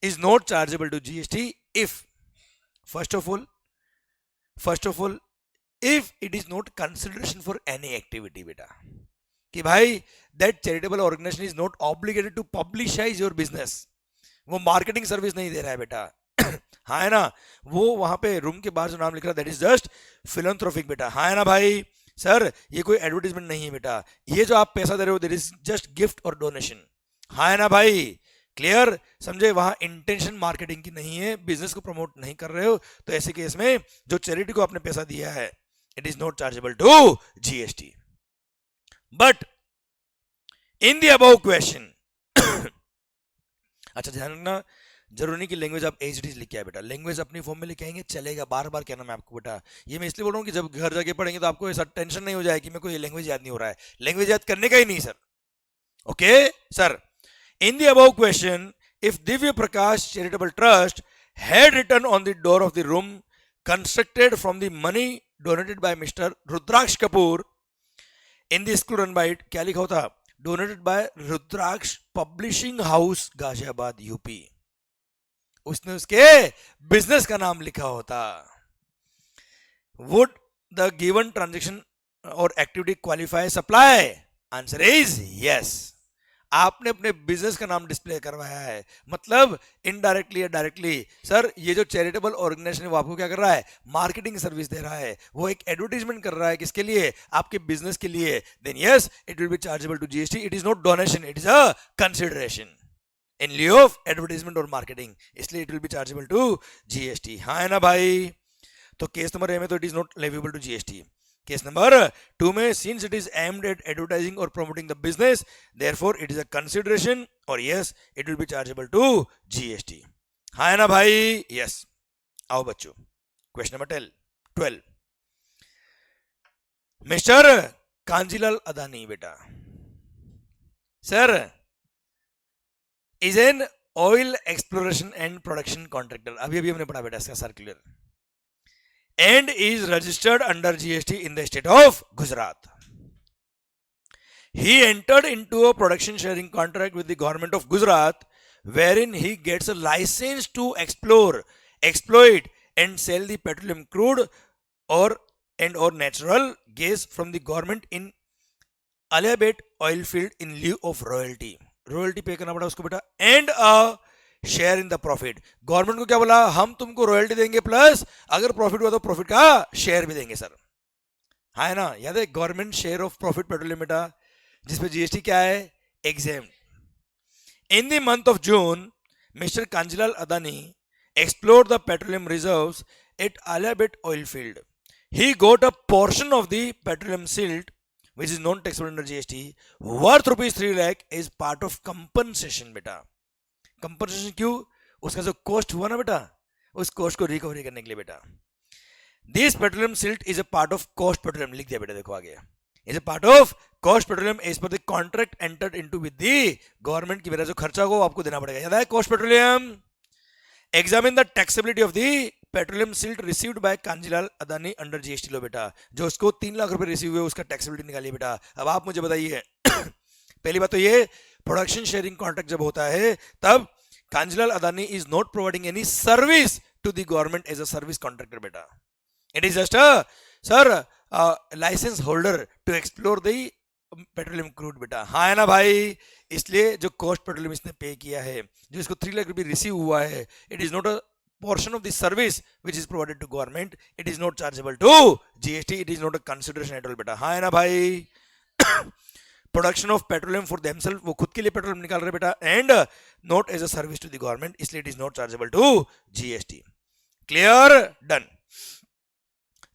is not chargeable to GST if first of all if it is not consideration for any activity बेटा, कि भाई that charitable organization is not obligated to publicize your business, वो marketing service नहीं दे रहा है बेटा हाँ है ना, वो वहां पे रूम के बाहर जो नाम लिख रहा है दैट इज जस्ट फिलैंथ्रोपिक बेटा, हाँ है ना भाई सर, ये कोई एडवर्टाइजमेंट नहीं है बेटा, ये जो आप पैसा दे रहे हो दैट इज जस्ट गिफ्ट और डोनेशन, हाँ है ना भाई? क्लियर? समझे? वहां इंटेंशन मार्केटिंग की नहीं है, बिजनेस को प्रमोट नहीं कर रहे हो, तो ऐसे केस में जो चैरिटी को आपने पैसा दिया है it is not chargeable to GST. But in the above question अच्छा ध्यान रखना, जरूरी नहीं कि लैंग्वेज आप एज इट इज लिख के आए बेटा, लैंग्वेज अपनी फॉर्म में लिखेंगे चलेगा, बार बार कहना मैं आपको बेटा, ये मैं इसलिए बोल रहा हूँ कि जब घर जाके पढ़ेंगे तो आपको ऐसा टेंशन नहीं हो जाए कि मेरे को ये लैंग्वेज याद नहीं हो रहा है, लैंग्वेज याद करने का ही नहीं sir. Okay sir, in the above question if Divya Prakash charitable trust had written on the door of the room constructed from the money donated by mister Rudraksh Kapoor in the school run by, क्या लिखा होता, donated by Rudraksh publishing house Ghaziabad UP, उसने उसके business का नाम लिखा होता। Would the given transaction और activity qualify supply? Answer is yes. आपने अपने बिजनेस का नाम डिस्प्ले करवाया है, मतलब इनडायरेक्टली या डायरेक्टली, सर ये जो चैरिटेबल ऑर्गेनाइजेशन है वो आपको क्या कर रहा है, मार्केटिंग सर्विस दे रहा है, वो एक एडवर्टाइजमेंट कर रहा है, किसके लिए, आपके बिजनेस के लिए, then yes it will be chargeable to GST. It is not donation, it is a consideration in lieu of advertisement और मार्केटिंग, इसलिए it will be chargeable to GST. हाँ है ना भाई? तो केस नंबर ए में तो it is not leviable to GST. Case number 2 में since it is aimed at advertising or promoting the business therefore it is a consideration और yes it will be chargeable to GST. हाँ है ना भाई? Yes. आओ बच्चों, question number 12। Mister Kanjilal Adani बेटा, sir is an oil exploration and production contractor, अभी अभी हमने पढ़ा बेटा इसका circular, and is registered under GST in the state of Gujarat. He entered into a production sharing contract with the government of Gujarat wherein he gets a license to explore, exploit and sell the petroleum crude or natural gas from the government in Aliabet oil field in lieu of royalty. Royalty पे करना पड़ा उसको बेटा, and a share in the profit. Government को क्या बोला, हम तुमको रॉयल्टी देंगे प्लस अगर प्रॉफिट हुआ तो प्रॉफिट का शेयर भी देंगे सर। हाँ है ना? याद है government share of profit petroleum बेटा, जिसपे जीएसटी क्या है, exempt. In the month of June mister Kanjilal Adani explore the petroleum reserves at Aliabet oil field. He got a portion of the petroleum silt which is non taxable under GST worth ₹3 lakh is part of compensation बेटा। Compensation क्यों? उसका जो cost हुआ ना बेटा, उस cost को recovery करने के लिए बेटा। This petroleum silt is a part of cost petroleum, लिख दिया बेटा, देखो आगे, is a part of cost petroleum as पर the contract entered into with the government, की मेरा जो खर्चा होगा वो आपको देना पड़ेगा। याद है cost petroleum. Examine the taxability of the petroleum silt received by Kanjilal Adani under GST law बेटा, जो उसको 3 लाख रुपए रिसीव हुए उसका टैक्सेबिलिटी निकालिए बेटा। अब आप मुझे बताइए पहली बात तो ये, प्रोडक्शन शेयरिंग कॉन्ट्रैक्ट जब होता है तब Kanjilal Adani is not providing any service to the government as a service contractor बेटा, it is just a sir license holder to explore the petroleum crude बेटा। हाँ है ना भाई? इसलिए जो कॉस्ट पेट्रोलियम इसने पे किया है, जो इसको 3 लाख रुपए रिसीव हुआ है, it is not a portion of the service which is provided to government, it is not chargeable to GST, it is not a consideration at all बेटा। हाँ है ना भाई? Production of petroleum for themselves, वो खुद के लिए petroleum निकाल रहे बेटा, and not as a service to the government, इसलिए it is not chargeable to GST. Clear? Done.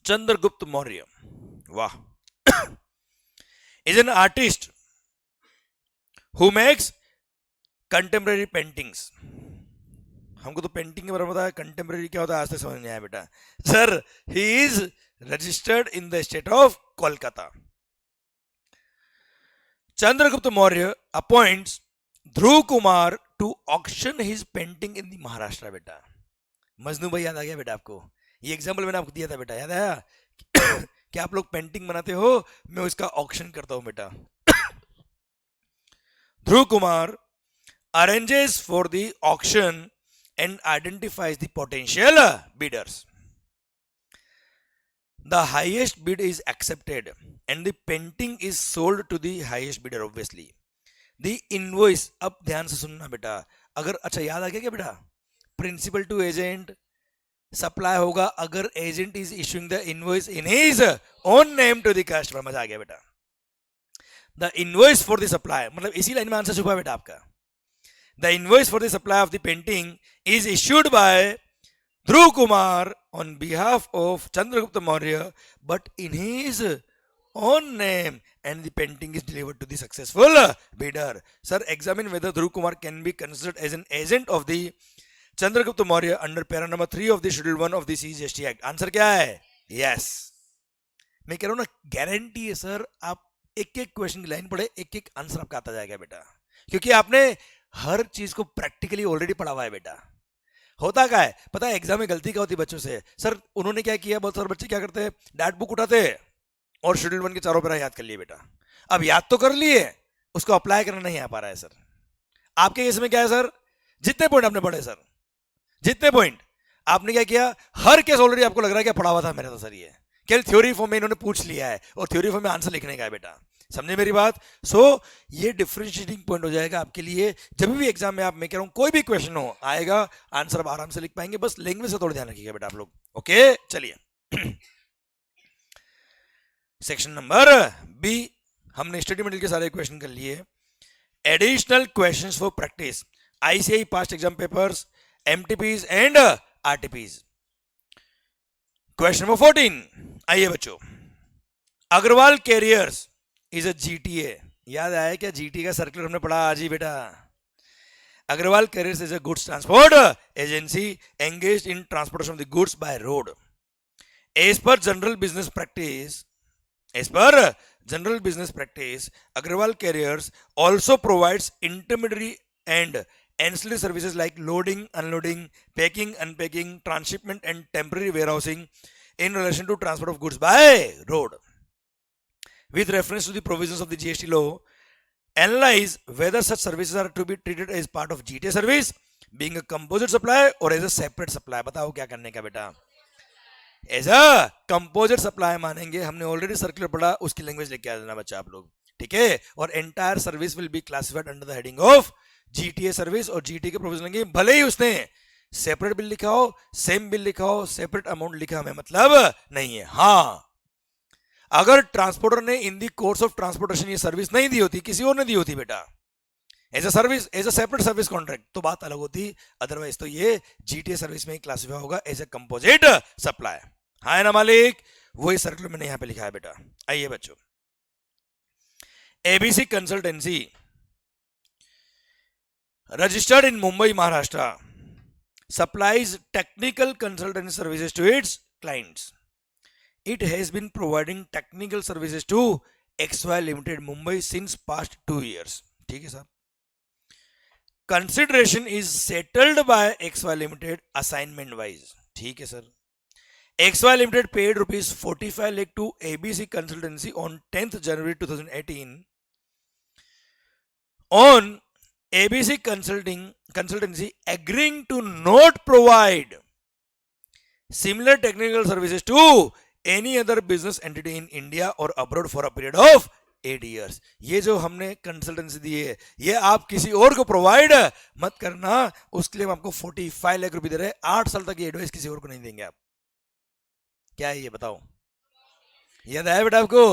Chandragupta Maurya, वाह, is an artist who makes contemporary paintings. हमको तो पेंटिंग के बारे में पता है, कंटेम्पररी क्या होता है आज तक समझ नहीं आया बेटा। Sir he is registered in the state of Kolkata. Chandragupta Maurya appoints Dhruv Kumar to auction his painting in the Maharashtra बेटा। मजनू भाई याद आ गया बेटा आपको? ये एग्जाम्पल मैंने आपको दिया था बेटा, याद आया? क्या आप लोग पेंटिंग बनाते हो, मैं उसका ऑक्शन करता हूं बेटा। Dhruv Kumar arranges for the auction and identifies the potential bidders. The highest bid is accepted and the painting is sold to the highest bidder obviously. The invoice, अब ध्यान से सुनना बेटा, अगर अच्छा याद आ गया क्या बेटा, प्रिंसिपल टू एजेंट सप्लाई होगा अगर agent is issuing the invoice in his own name to the customer. मजा आ गया बेटा। The invoice for the supply, मतलब इसी लाइन में आंसर छुपा बेटा आपका। The invoice for the supply of the painting is issued by Dhruv Kumar on behalf of Chandragupta Maurya, but in his own name, and the painting is delivered to the successful bidder. Sir, examine whether Dhruv Kumar can be considered as an agent of the Chandragupta Maurya under para number 3 of the Schedule 1 of the CGST Act. Answer क्या है? Yes. मैं कह रहा हूँ ना, guarantee है sir, आप एक एक क्वेश्चन की लाइन पढ़े, एक एक आंसर आपका आता जाएगा बेटा, क्योंकि आपने हर चीज को प्रैक्टिकली ऑलरेडी पढ़ा हुआ है बेटा। होता क्या है पता है, एग्जाम में गलती क्या होती है बच्चों से, सर उन्होंने क्या किया, बहुत सारे बच्चे क्या करते हैं, डाट बुक उठाते हैं और शेड्यूल 1 के चारों पैरा याद कर लिए बेटा। अब याद तो कर लिए, उसको अप्लाई करना नहीं आ पा रहा है सर। आपके केस में क्या है सर, जितने पॉइंट आपने पढ़े सर, जितने पॉइंट आपने क्या किया, हर केस ऑलरेडी आपको लग रहा है क्या पढ़ा हुआ था मेरा तो सर, ये केवल थ्योरी फॉर्म में इन्होंने पूछ लिया है और थ्योरी फॉर्म में आंसर लिखने का है बेटा। समझे मेरी बात? सो ये डिफरेंशिएटिंग पॉइंट हो जाएगा आपके लिए, जब भी एग्जाम में आप, मैं कह रहा हूं कोई भी क्वेश्चन हो आएगा, आंसर आप आराम से लिख पाएंगे, बस लैंग्वेज से थोड़ा ध्यान रखिएगा बेटा आप लोग। ओके चलिए सेक्शन नंबर बी, हमने स्टडी मटेरियल के सारे क्वेश्चन कर लिए। Additional questions for practice, ICI past exam papers, MTPs and RTPs. Question number 14, आइए बच्चों, Agarwal carriers is a GTA. याद आया क्या जीटीए का सर्कुलर हमने पढ़ा आज ही बेटा। Agarwal carriers is a goods transport agency engaged in transportation of the goods by road. As पर general business practice, as per general business practice, Agrawal Carriers also provides intermediary and ancillary services like loading, unloading, packing, unpacking, transshipment and temporary warehousing in relation to transport of goods by road. With reference to the provisions of the GST law, analyze whether such services are to be treated as part of GTA service, being a composite supply or as a separate supply. बताओ क्या करने का बेटा, as a composite supply मानेंगे, हमने already circular पढ़ा, उसकी language लेके आ जाना बच्चा आप लोग, ठीक है। और entire service will be classified under the heading of GTA service, और जीटीए के प्रोविजन लेंगे, भले ही उसने सेपरेट बिल लिखा हो, सेम बिल लिखा हो, सेपरेट अमाउंट लिखा, हमें मतलब नहीं है। हाँ, अगर ट्रांसपोर्टर ने in the course of transportation ये सर्विस नहीं दी होती, किसी और ने दी होती बेटा, as a service, as a separate service contract, तो बात अलग होती, अदरवाइज तो ये जीटीए सर्विस में ही क्लासिफाई होगा एज अ कंपोजिट सप्लाई। हाँ ना मालिक, वही सर्कुलर मैंने यहां पे लिखा है बेटा। आइए बच्चों, ABC consultancy registered in Mumbai Maharashtra supplies technical consultancy services to its clients. It has been providing technical services to XY Limited Mumbai since past 2 years. ठीक है साहब. Consideration is settled by XY Limited assignment wise. ठीक है sir. XY Limited paid rupees 45 lakh to ABC Consultancy on 10th January 2018. On ABC Consultancy agreeing to not provide similar technical services to any other business entity in India or abroad for a period of 8 years. ये जो हमने consultancy दी है, ये आप किसी और को provide मत करना, उसके लिए हम आपको 45 लाख रुपए दे रहे हैं, 8 साल तक ये एडवाइस किसी और को नहीं देंगे आप. क्या है ये बताओ? याद आया बेटा आपको?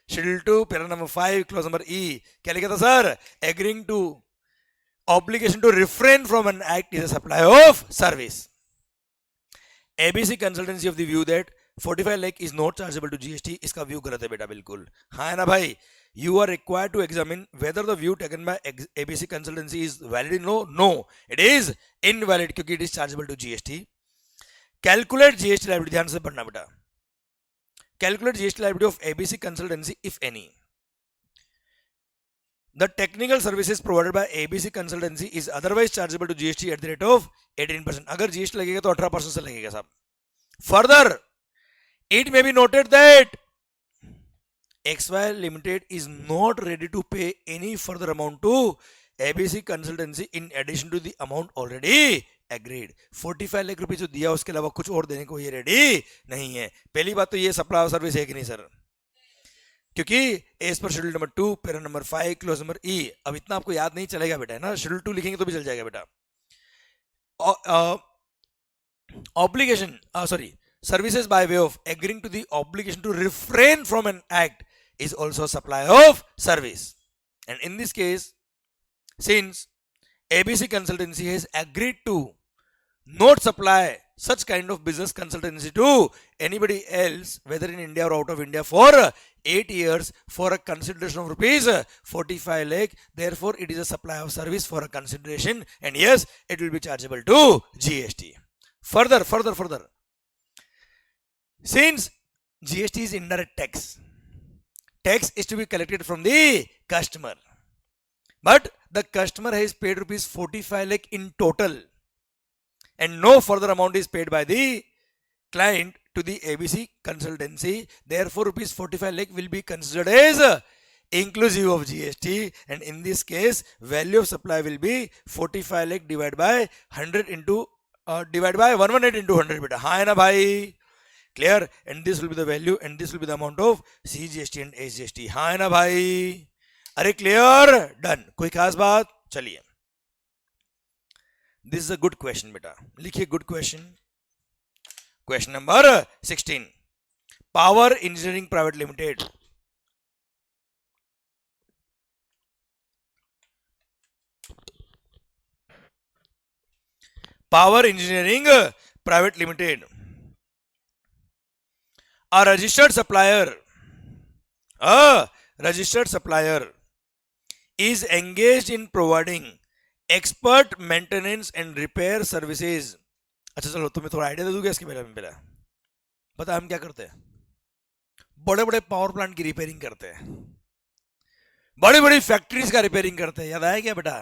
Schedule 2 para number 5 clause number E क्या लिखा था sir? Agreeing to obligation to refrain from an act is a supply of service. ABC Consultancy of the view that 45 lakh is not chargeable to GST. इसका view गलत है बेटा बिल्कुल. हाँ है ना भाई? You are required to examine whether the view taken by ABC Consultancy is valid in law. No, it is invalid क्योंकि it is chargeable to GST. Calculate GST liability. ध्यान से पढ़ना बेटा. Calculate GST liability of ABC Consultancy if any. The technical services provided by ABC Consultancy is otherwise chargeable to GST at the rate of 18%. अगर GST लगेगा तो 18% से लगेगा साहब. Further, it may be noted that XY Limited is not ready to pay any further amount to ABC Consultancy in addition to the amount already agreed. 45 lakh रुपए जो दिया उसके अलावा कुछ और देने को ये रेडी नहीं है. पहली बात तो ये सप्लाई सर्विस है कि नहीं सर? क्योंकि एज पर schedule number 2 para number 5 clause number E. अब इतना आपको याद नहीं चलेगा बेटा, है ना? शेड्यूल 2 लिखेंगे तो भी चल जाएगा बेटा. Obligation services by way of agreeing to the obligation to refrain from an act is also supply of service. And in this case, since ABC Consultancy has agreed to not supply such kind of business consultancy to anybody else, whether in India or out of India, for 8 years for a consideration of rupees 45 lakh, therefore it is a supply of service for a consideration, and yes, it will be chargeable to GST. Further, since GST is indirect tax, tax is to be collected from the customer, but the customer has paid rupees 45 lakh in total, and no further amount is paid by the client to the ABC consultancy. Therefore, rupees 45 lakh will be considered as inclusive of GST, and in this case, value of supply will be 45 lakh divided by 100 into divided by 118 into 100 beta. हाँ है ना भाई? Clear? And this will be the value, and this will be the amount of CGST and SGST. हाँ है ना भाई? अरे clear? Done. कोई खास बात? चलिए. This is a good question बेटा. लिखिए good question. Question number 16. Power Engineering Private Limited. Power Engineering Private Limited. A registered supplier is engaged in providing expert maintenance and repair services. अच्छा चलो तुम्हें थोड़ा आइडिया दे दूंगा इसके बारे में. पहले पता हम क्या करते हैं? बड़े बड़े पावर प्लांट की रिपेयरिंग करते हैं, बड़ी बड़ी फैक्ट्रीज का रिपेयरिंग करते हैं. याद आया क्या बेटा?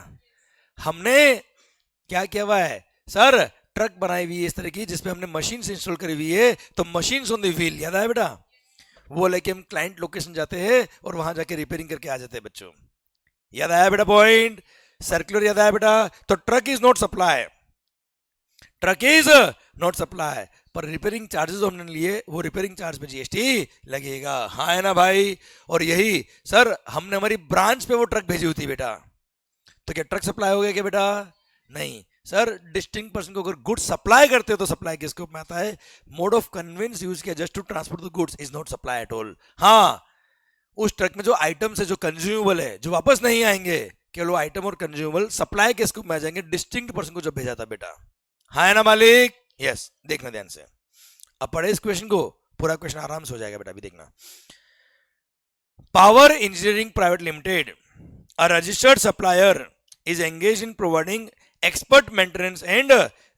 हमने क्या किया हुआ है सर? ट्रक बनाई हुई है इस तरह की जिसपे हमने मशीन इंस्टॉल करी हुई है, तो मशीन ऑन द व्हील. याद आया बेटा? वो लेके हम क्लाइंट लोकेशन जाते हैं और वहां जाके रिपेयरिंग करके आ जाते हैं बच्चों. याद आया बेटा पॉइंट? सर्कुलर याद आया बेटा? तो truck is not supply, truck is not supply, पर रिपेयरिंग चार्जेस हमने लिए, वो रिपेयरिंग चार्ज पे जीएसटी लगेगा. हाँ है ना भाई? और यही सर हमने हमारी ब्रांच पे वो ट्रक भेजी हुई थी बेटा, तो क्या ट्रक सप्लाई हो गया क्या बेटा? नहीं सर. डिस्टिंक्ट पर्सन को अगर गुड्स सप्लाई करते हो तो सप्लाई के स्कोप में आता है. मोड ऑफ कन्वेंस यूज किया just to transport the goods is not supply at all. हाँ, उस ट्रक में जो आइटम्स है, जो कंज्यूमेबल है, जो वापस नहीं आएंगे, केवल आइटम और कंज्यूमेबल सप्लाई के स्कोप में आ जाएंगे डिस्टिंक्ट पर्सन को जब भेजा था बेटा. हाँ है ना मालिक? यस. देखना ध्यान से. अब पढ़े इस क्वेश्चन को, पूरा क्वेश्चन आराम से हो जाएगा बेटा. अभी देखना. Power engineering private limited, a registered supplier, is engaged in providing expert maintenance and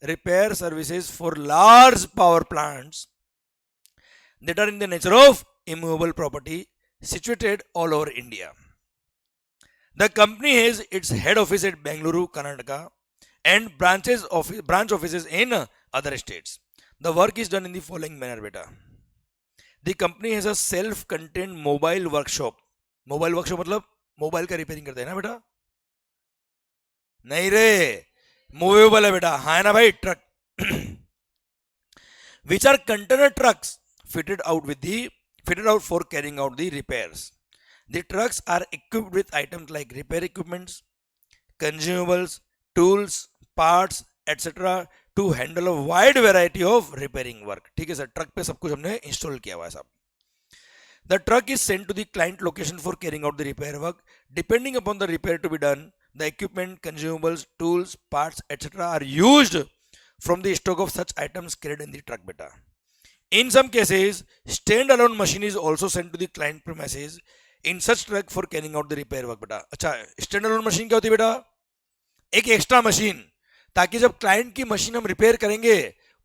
repair services for large power plants that are in the nature of immovable property situated all over India. The company has its head office at Bengaluru, Karnataka, and branch offices in other states. The work is done in the following manner beta. The company has a self-contained mobile workshop. Mobile workshop मतलब mobile का repairing करते हैं ना बेटा? नहीं रे, movable है बेटा. हाँ है ना भाई? Truck which are container trucks fitted out for carrying out the repairs. The trucks are equipped with items like repair equipments, consumables, tools, parts, etc. to handle a wide variety of repairing work. ठीक है sir, truck पे सब कुछ हमने install किया हुआ है सब. The truck is sent to the client location for carrying out the repair work. Depending upon the repair to be done, the equipment, consumables, tools, parts, etc. are used from the stock of such items carried in the truck beta. In some cases, stand-alone machine is also sent to the client premises in such truck for carrying out the repair work beta. अच्छा, stand-alone machine क्या होती है बेटा? एक extra machine, ताकि जब client की machine हम रिपेयर करेंगे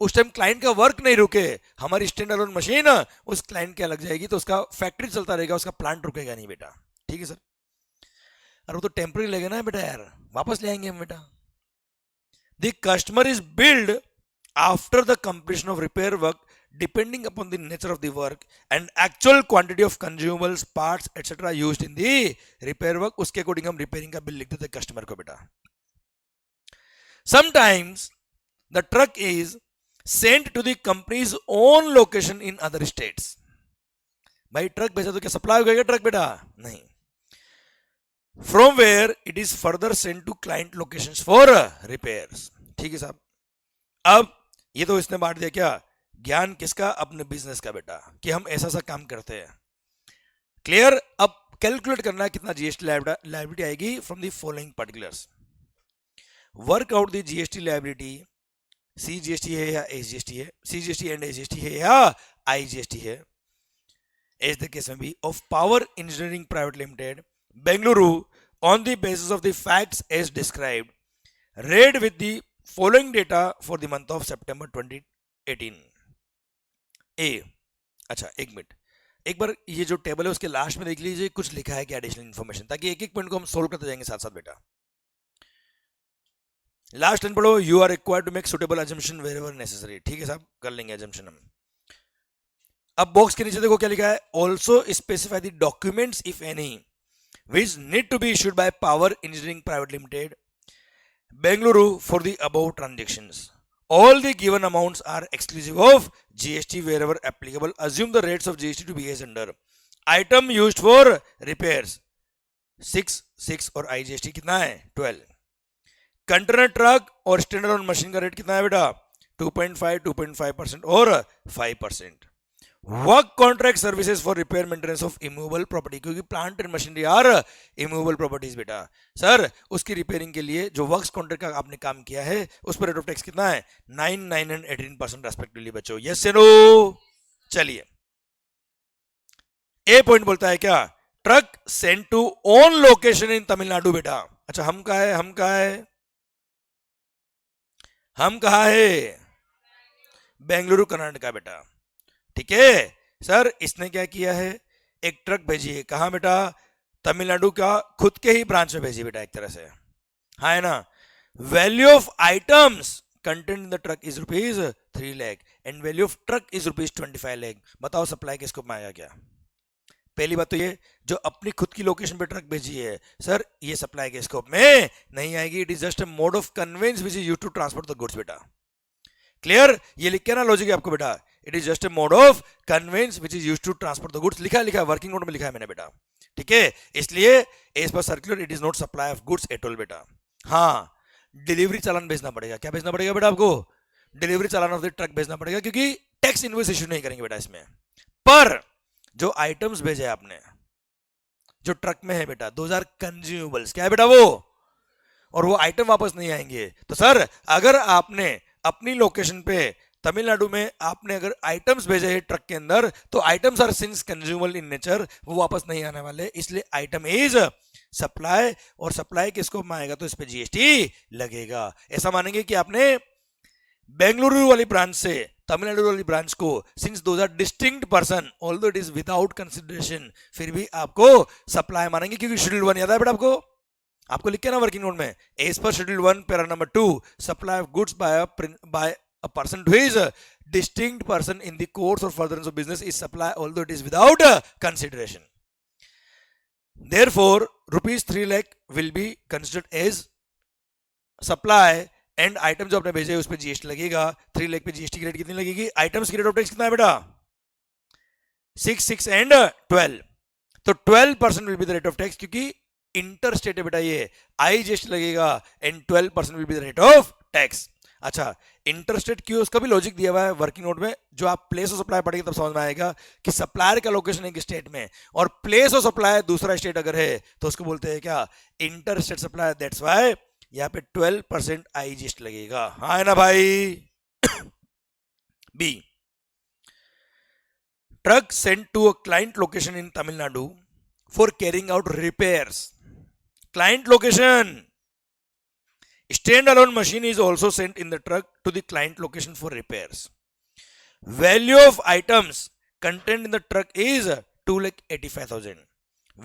उस टाइम क्लाइंट का वर्क नहीं रुके, हमारी स्टैंड-अलोन मशीन उस क्लाइंट के लग जाएगी, तो उसका फैक्ट्री चलता रहेगा, उसका प्लांट रुकेगा नहीं बेटा. ठीक है सर? अरे वो तो टेम्पररी लगेगा ना बेटा यार, वापस ले आएंगे हम बेटा. The customer is build after the completion of repair work depending upon the nature of the work and actual quantity of consumables, parts etcetera used in the repair work. उसके अकॉर्डिंग हम रिपेयरिंग का bill लिख देते customer को बेटा. Sometimes the truck is sent to the company's own location in other states. भाई truck भेजा तो क्या सप्लाई हो गया ट्रक बेटा? नहीं. From where it is further sent to client locations for repairs. ठीक है साहब. अब ये तो इसने बांट दिया क्या ज्ञान किसका? अपने बिजनेस का बेटा, कि हम ऐसा सा काम करते हैं. क्लियर? अब कैलकुलेट करना है कितना जीएसटी लायबिलिटी आएगी from the following particulars. Work out the GST liability. CGST है या SGST है, CGST एंड SGST है या IGST है, एज द केस में B, of power engineering private limited Bengaluru on the basis of the facts as described, read with the following data for the month of सितंबर 2018. ए अच्छा एक minute, एक बार ये जो टेबल है उसके लास्ट में देख लीजिए कुछ लिखा है क्या एडिशनल इन्फॉर्मेशन, ताकि एक एक पॉइंट को हम सोल्व करते जाएंगे साथ साथ बेटा. लास्ट लाइन पढ़ो, you are required to make suitable assumption wherever necessary. ठीक है साहब, कर लेंगे अजम्पशन हम। अब बॉक्स के नीचे देखो क्या लिखा है, also specify the documents if any which need to be issued by power engineering private limited Bengaluru for the above transactions. All the given amounts are exclusive of GST wherever applicable. Assume the rates of GST to be as under. Item used for repairs 6 और IGST कितना है 12। Container truck और standard on machine का rate कितना है बेटा 2.5% और 5%। Work contract services for repair maintenance of immovable property, क्योंकि plant and machinery are immovable properties बेटा। सर उसकी रिपेयरिंग के लिए जो वर्क्स कॉन्ट्रैक्ट का आपने काम किया है उस पर रेट ऑफ टैक्स कितना है 9, 9 एंड 18% रेस्पेक्टिवली बच्चों। यस या नो? चलिए, ए पॉइंट बोलता है क्या, truck sent to own location in Tamil Nadu बेटा। अच्छा हम कहा है, हम कहा है, हम कहा है बेंगलुरु कर्नाटका बेटा। ठीक है सर, इसने क्या किया है, एक ट्रक भेजी है, कहां बेटा तमिलनाडु का खुद के ही ब्रांच में भेजी बेटा एक तरह से, हाँ है ना। Value of items content in the truck is rupees 3 lakh and value of truck is rupees 25 lakh. बताओ सप्लाई के स्कोप में आएगा क्या? पहली बात तो ये, जो अपनी खुद की लोकेशन पे ट्रक भेजी है सर, ये सप्लाई के स्कोप में नहीं आएगी। It is just a mode of conveyance which is used to transport the goods बेटा। क्लियर? ये लिख के ना लॉजिक है आपको बेटा, it is just a mode of conveyance which is used to transport the goods. लिखा है वर्किंग नोट में लिखा है मैंने बेटा। ठीक है, इसलिए एज पर circular it is not supply of goods at all बेटा। हाँ, डिलीवरी चालान भेजना पड़ेगा। क्या भेजना पड़ेगा बेटा आपको? Delivery challan of the truck भेजना पड़ेगा, क्योंकि टैक्स इनवॉइस इशू नहीं करेंगे बेटा इसमें। पर जो आइटम्स भेजे आपने जो ट्रक में है बेटा, 2000 कंज्यूमेबल्स, क्या है बेटा वो, और वो आइटम वापस नहीं आएंगे। तो सर अगर आपने अपनी लोकेशन पे तमिलनाडु में आपने अगर आइटम्स भेजे हैं ट्रक के अंदर, तो items are since consumable in nature, वो वापस नहीं आने वाले, इसलिए आइटम इज सप्लाई, और सप्लाई किसको में आएगा तो इस पे जीएसटी लगेगा। ऐसा मानेंगे कि आपने बेंगलुरु वाली ब्रांच से तमिलनाडु वाली ब्रांच को, since those are distinct person although it is without consideration, फिर भी आपको सप्लाई मानेंगे, क्योंकि शेड्यूल 1 याद है बेटा आपको? आपको लिख के ना वर्किंग नोट में, एज पर schedule 1 para number 2, supply of goods by a person who is a distinct person in the course or furtherance of business is supply, although it is without consideration. Therefore rupees 3 lakh will be considered as supply and item जो आपने भेजे उस पे GST लगेगा। 3 लाख पे GST की rate कितनी लगेगी? आइटम्स की रेट ऑफ टैक्स कितना है बेटा 6, 6 एंड 12, तो 12% will be the rate of tax, क्योंकि इंटर स्टेट है बेटा, ये आई जीएसटी लगेगा and 12% will be the rate of tax. अच्छा, इंटरस्टेट क्यों, उसका भी लॉजिक दिया हुआ है वर्किंग नोट में, जो आप प्लेस ऑफ सप्लाई पढ़ेंगे तब समझ में आएगा कि सप्लायर का लोकेशन एक स्टेट में और प्लेस ऑफ सप्लाई दूसरा स्टेट अगर है तो उसको बोलते हैं क्या, इंटरस्टेट सप्लाई। दैट्स व्हाई यहाँ पे 12% आईजीएसटी लगेगा, हाँ है ना भाई। B, truck sent to a client location in Tamil Nadu for carrying out repairs. Client location, standalone machine is also sent in the truck to the client location for repairs. Value of items contained in the truck is 2,85,000.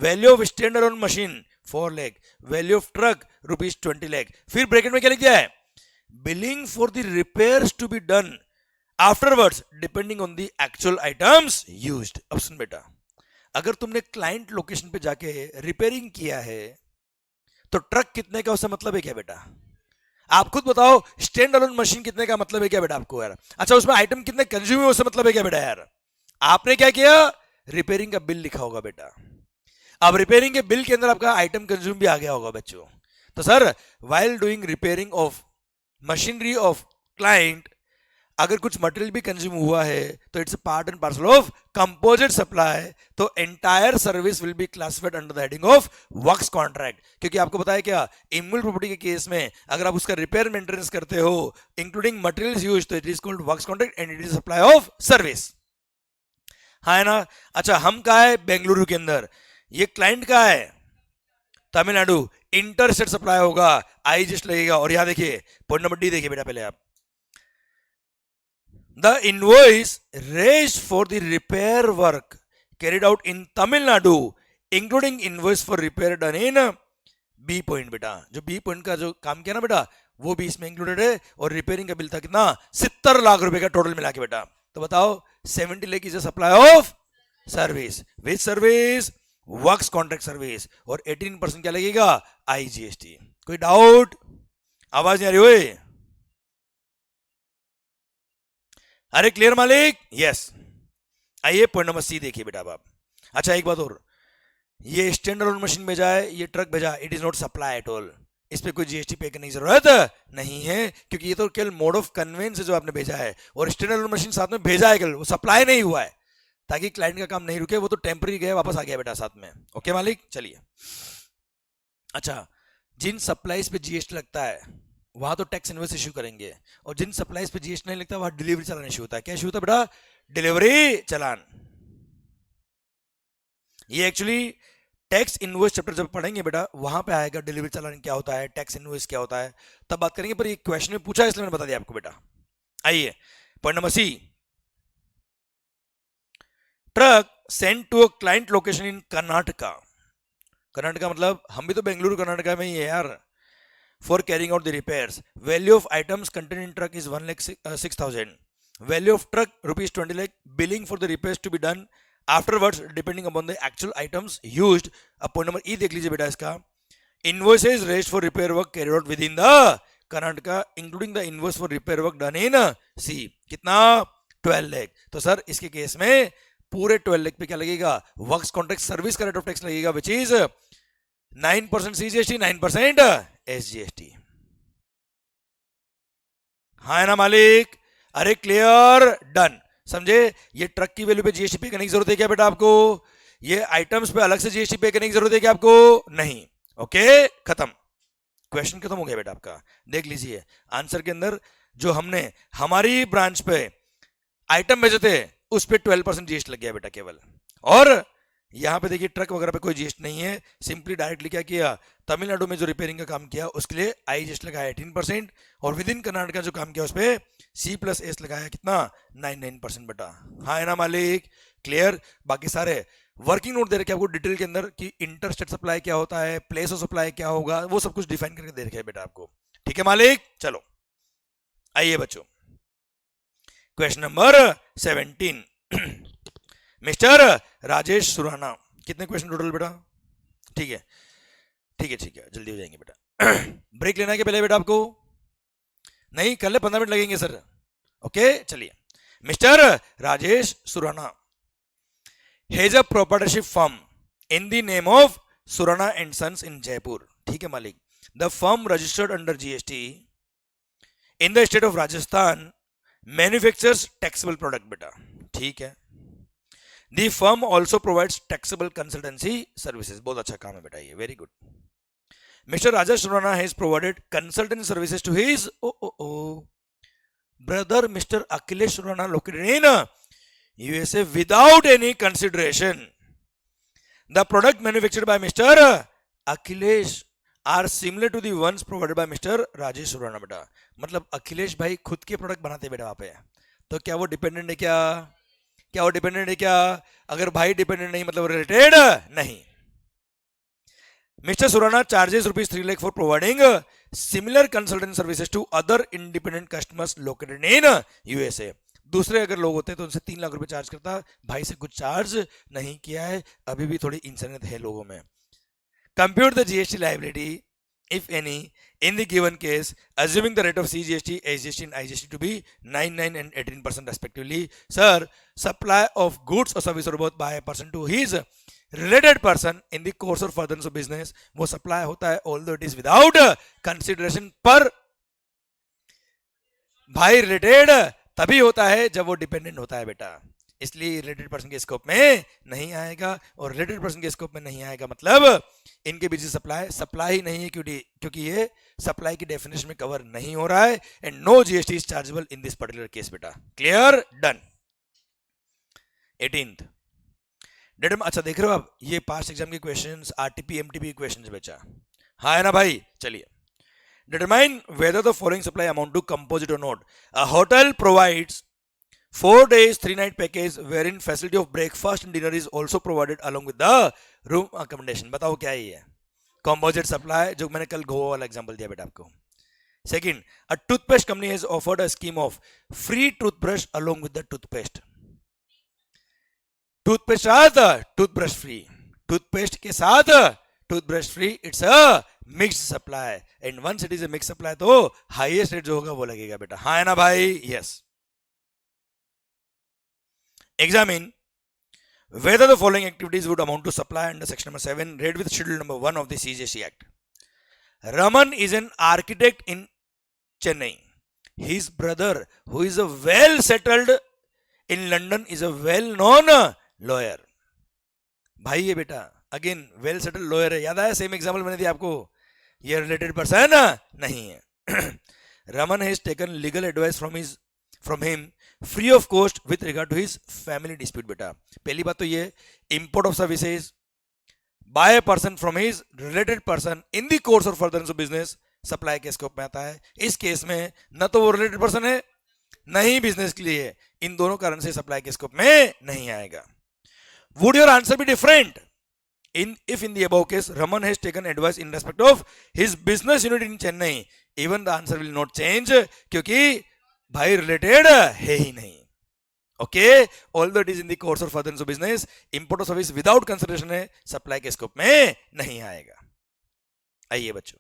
Value of standalone machine 4 lakh. Value of truck rupees 20 lakh. फिर bracket में क्या लिख दिया है, billing for the repairs to be done afterwards depending on the actual items used. अब सुन बेटा, अगर तुमने क्लाइंट लोकेशन पे जाके रिपेयरिंग किया है तो ट्रक कितने का उससे मतलब है क्या बेटा? आप खुद बताओ, स्टैंड अलोन मशीन कितने का मतलब है क्या बेटा आपको यार? अच्छा, उसमें आइटम कितने कंज्यूम हुए उससे मतलब है क्या बेटा यार? आपने क्या किया, रिपेयरिंग का बिल लिखा होगा बेटा। अब रिपेयरिंग के बिल के अंदर आपका आइटम कंज्यूम भी आ गया होगा बच्चों। तो sir while doing repairing of machinery of client, अगर कुछ मटेरियल भी कंज्यूम हुआ है तो it's part and parcel of composite supply, तो entire service will be classified under the heading of works contract. क्योंकि आपको पता है क्या, इमूवेबल प्रॉपर्टी के केस में अगर आप उसका रिपेयर मेंटेनेंस करते हो इंक्लूडिंग मटेरियल्स यूज्ड, तो it is called works contract and it is supply of service, हाँ है ना। अच्छा, हम कहा है बेंगलुरु के अंदर, ये क्लाइंट का है तमिलनाडु, इंटरस्टेट सप्लाई होगा, आईजीएसटी लगेगा। और यहां देखिए पॉइंट नंबर डी देखिए बेटा पहले आप, the invoice raised for the repair work carried out in Tamil Nadu including invoice for repair done in B point बेटा, जो B point का जो काम किया ना बेटा वो भी इसमें इंक्लूडेड है, और रिपेयरिंग का बिल था कितना, 70 लाख रुपए का टोटल मिला के बेटा। तो बताओ 70 lakh is a supply of service, with service works contract service, और 18% क्या लगेगा, आईजीएसटी। कोई डाउट, आवाज नहीं आ रही हुई? अरे क्लियर मालिक? यस। आइए पॉइंट नंबर सी देखिए बेटा आप। अच्छा एक बात और, ये स्टैंड अलोन मशीन भेजा है, ये ट्रक भेजा, it is not supply at all, इस पे कोई जीएसटी पे करने की जरूरत नहीं है, क्योंकि ये तो केवल मोड ऑफ कन्वेंस है जो आपने भेजा है, और स्टैंड अलोन मशीन साथ में भेजा है केवल, वो सप्लाई नहीं हुआ है, ताकि क्लाइंट का काम नहीं रुके, वो तो टेम्पररी गया वापस आ गया बेटा साथ में। ओके मालिक, चलिए। अच्छा, जिन सप्लाईज पे जीएसटी लगता है वहां तो टैक्स इनवॉइस इश्यू करेंगे, और जिन सप्लाईज पे जीएसटी नहीं लगता वहां डिलीवरी चालान इश्यू होता है। क्या इश्यू होता है बेटा, डिलीवरी चालान। ये एक्चुअली टैक्स इनवॉइस चैप्टर जब पढ़ेंगे बेटा वहां पे आएगा, डिलीवरी चालान क्या होता है, टैक्स इनवॉइस क्या होता है, तब बात करेंगे, पर ये क्वेश्चन में पूछा है इसलिए मैंने बता दिया आपको बेटा। आइए point number C, truck send to a client location in Karnataka. Karnataka मतलब हम भी तो बेंगलुरु कर्नाटका में ही है यार। For carrying out the repairs, value of items contain in truck is 1,06,000, value of truck ₹20 lakh, billing for the repairs to be done afterwards depending upon the actual items used. अब point number E देख लीजिए बेटा इसका, invoices raised for repair work carried out within the Karnataka including the invoice for repair work done in C, कितना, 12 लाख। तो sir इसके case में पूरे 12 लाख पे क्या लगेगा, वर्क्स कॉन्ट्रैक्ट सर्विस का रेट ऑफ टैक्स लगेगा, विच इज 9% सीजीएसटी, 9% एसजीएसटी। हाँ है ना मालिक? अरे क्लियर, डन, समझे? ये ट्रक की वैल्यू पे जीएसटी पे करने की जरूरत है क्या बेटा आपको? ये आइटम्स पे अलग से जीएसटी पे करने की जरूरत है क्या आपको? नहीं। ओके, खत्म, क्वेश्चन खत्म हो गया बेटा आपका। देख लीजिए आंसर के अंदर, जो हमने हमारी ब्रांच पे आइटम भेजे थे उस पे 12% जीएसटी लग गया बेटा केवल, और यहां पे देखिए ट्रक वगैरह पे कोई जीएसटी नहीं है, सिंपली डायरेक्टली क्या किया, तमिलनाडु में जो रिपेयरिंग का काम किया उसके लिए आई जीएसटी लगाया 18%, और विद इन कर्नाटका जो काम किया उस पर C+S लगाया कितना, 99% बेटा। हाँ है ना मालिक? क्लियर। बाकी सारे वर्किंग नोट दे रखे आपको डिटेल के अंदर कि इंटरस्टेट सप्लाई क्या होता है, प्लेस ऑफ सप्लाई क्या होगा, वो सब कुछ डिफाइन करके दे रखे है बेटा आपको। ठीक है मालिक? चलो आइए बच्चों, question number 17। Mister Rajesh Surana, कितने क्वेश्चन टोटल बेटा? ठीक है ठीक है ठीक है, जल्दी हो जाएंगे बेटा। ब्रेक लेना है क्या पहले बेटा आपको? नहीं, कल 15 मिनट लगेंगे सर। ओके चलिए, mister Rajesh Surana has a proprietorship firm in the name of Surana and sons in Jaipur. ठीक है मालिक। The firm registered under GST in the state of Rajasthan, manufactures taxable product बेटा। ठीक है। The firm also provides taxable consultancy services. बहुत अच्छा काम है बेटा ये, very good. Mr. Rajesh Surana has provided consultancy services to his brother Mr. Akhilesh Surana located in USA without any consideration. The product manufactured by Mr. Akhilesh are similar to the ones provided by Mr. Rajesh Surana बेटा। मतलब अखिलेश भाई खुद के product बनाते बेटा वहां पे, तो क्या वो डिपेंडेंट है क्या? क्या वो डिपेंडेंट है क्या? अगर भाई डिपेंडेंट नहीं मतलब रिलेटेड नहीं। Mister Surana charges ₹3 lakh for providing similar consultant services to other independent customers located in USA. दूसरे अगर लोग होते तो उनसे 3 लाख रुपए चार्ज करता, भाई से कुछ चार्ज नहीं किया है। अभी भी थोड़ी इंसानियत है लोगों में। Compute the GST liability if any in the given case assuming the rate of CGST, SGST and IGST to be 9, 9 and 18% respectively. Sir, supply of goods or service or both by a person to his related person in the course or furtherance of business, वो supply होता है although it is without consideration, पर भाई related तभी होता है जब वो dependent होता है बेटा, इसलिए रिलेटेड पर्सन के स्कोप में नहीं आएगा। और रिलेटेड पर्सन के स्कोप में नहीं आएगा मतलब इनके बीच सप्लाई ही नहीं है, क्योंकि ये सप्लाई की डेफिनेशन में कवर नहीं हो रहा है, and no GST is chargeable in this particular case बेटा। Clear, done. 18th date. अच्छा देख रहे हो आप, ये पास्ट एग्जाम के क्वेश्चंस, आरटीपी एमटीपी क्वेश्चंस बेचा। हाँ है ना भाई? चलिए, determine whether the following supply amount to composite or not. A hotel provides 4 days 3 night package wherein facility of breakfast and dinner is also provided along with the room accommodation। बताओ क्या ये है? कंपोजिट सप्लाई, जो मैंने कल गोवा वाला example दिया बेटा आपको। Second, a toothpaste company has offered a scheme of free toothbrush along with the toothpaste. Toothpaste साथ टूथब्रश फ्री, टूथपेस्ट के साथ toothbrush free. It's a mixed supply and once it is a mix supply तो highest rate जो होगा वो लगेगा बेटा. हाँ है ना भाई? Yes. Examine whether the following activities would amount to supply under section number 7 read with schedule number 1 of the CGST Act. Raman is an architect in Chennai. His brother, who is a well settled in London, is a well known lawyer. भाई ये बेटा again well settled lawyer है. याद आया same example मैंने दिया आपको. ये रिलेटेड पर्सन नहीं है. Raman has taken legal advice from him free of cost with regard to his family dispute. बेटा पहली बात तो ये import of services by a person from his related person in the course of furtherance of business supply के scope में आता है. इस केस में न तो वो रिलेटेड पर्सन है नहीं बिजनेस के लिए. इन दोनों कारण से सप्लाई के स्कोप में नहीं आएगा. Would your answer be different if in the above case Raman has taken advice in respect of his business unit in Chennai? Even the answer will not change क्योंकि भाई रिलेटेड है ही नहीं. Okay, although it is in the course of furtherance of business, import of service without consideration है, supply के scope में नहीं आएगा. आइए बच्चों,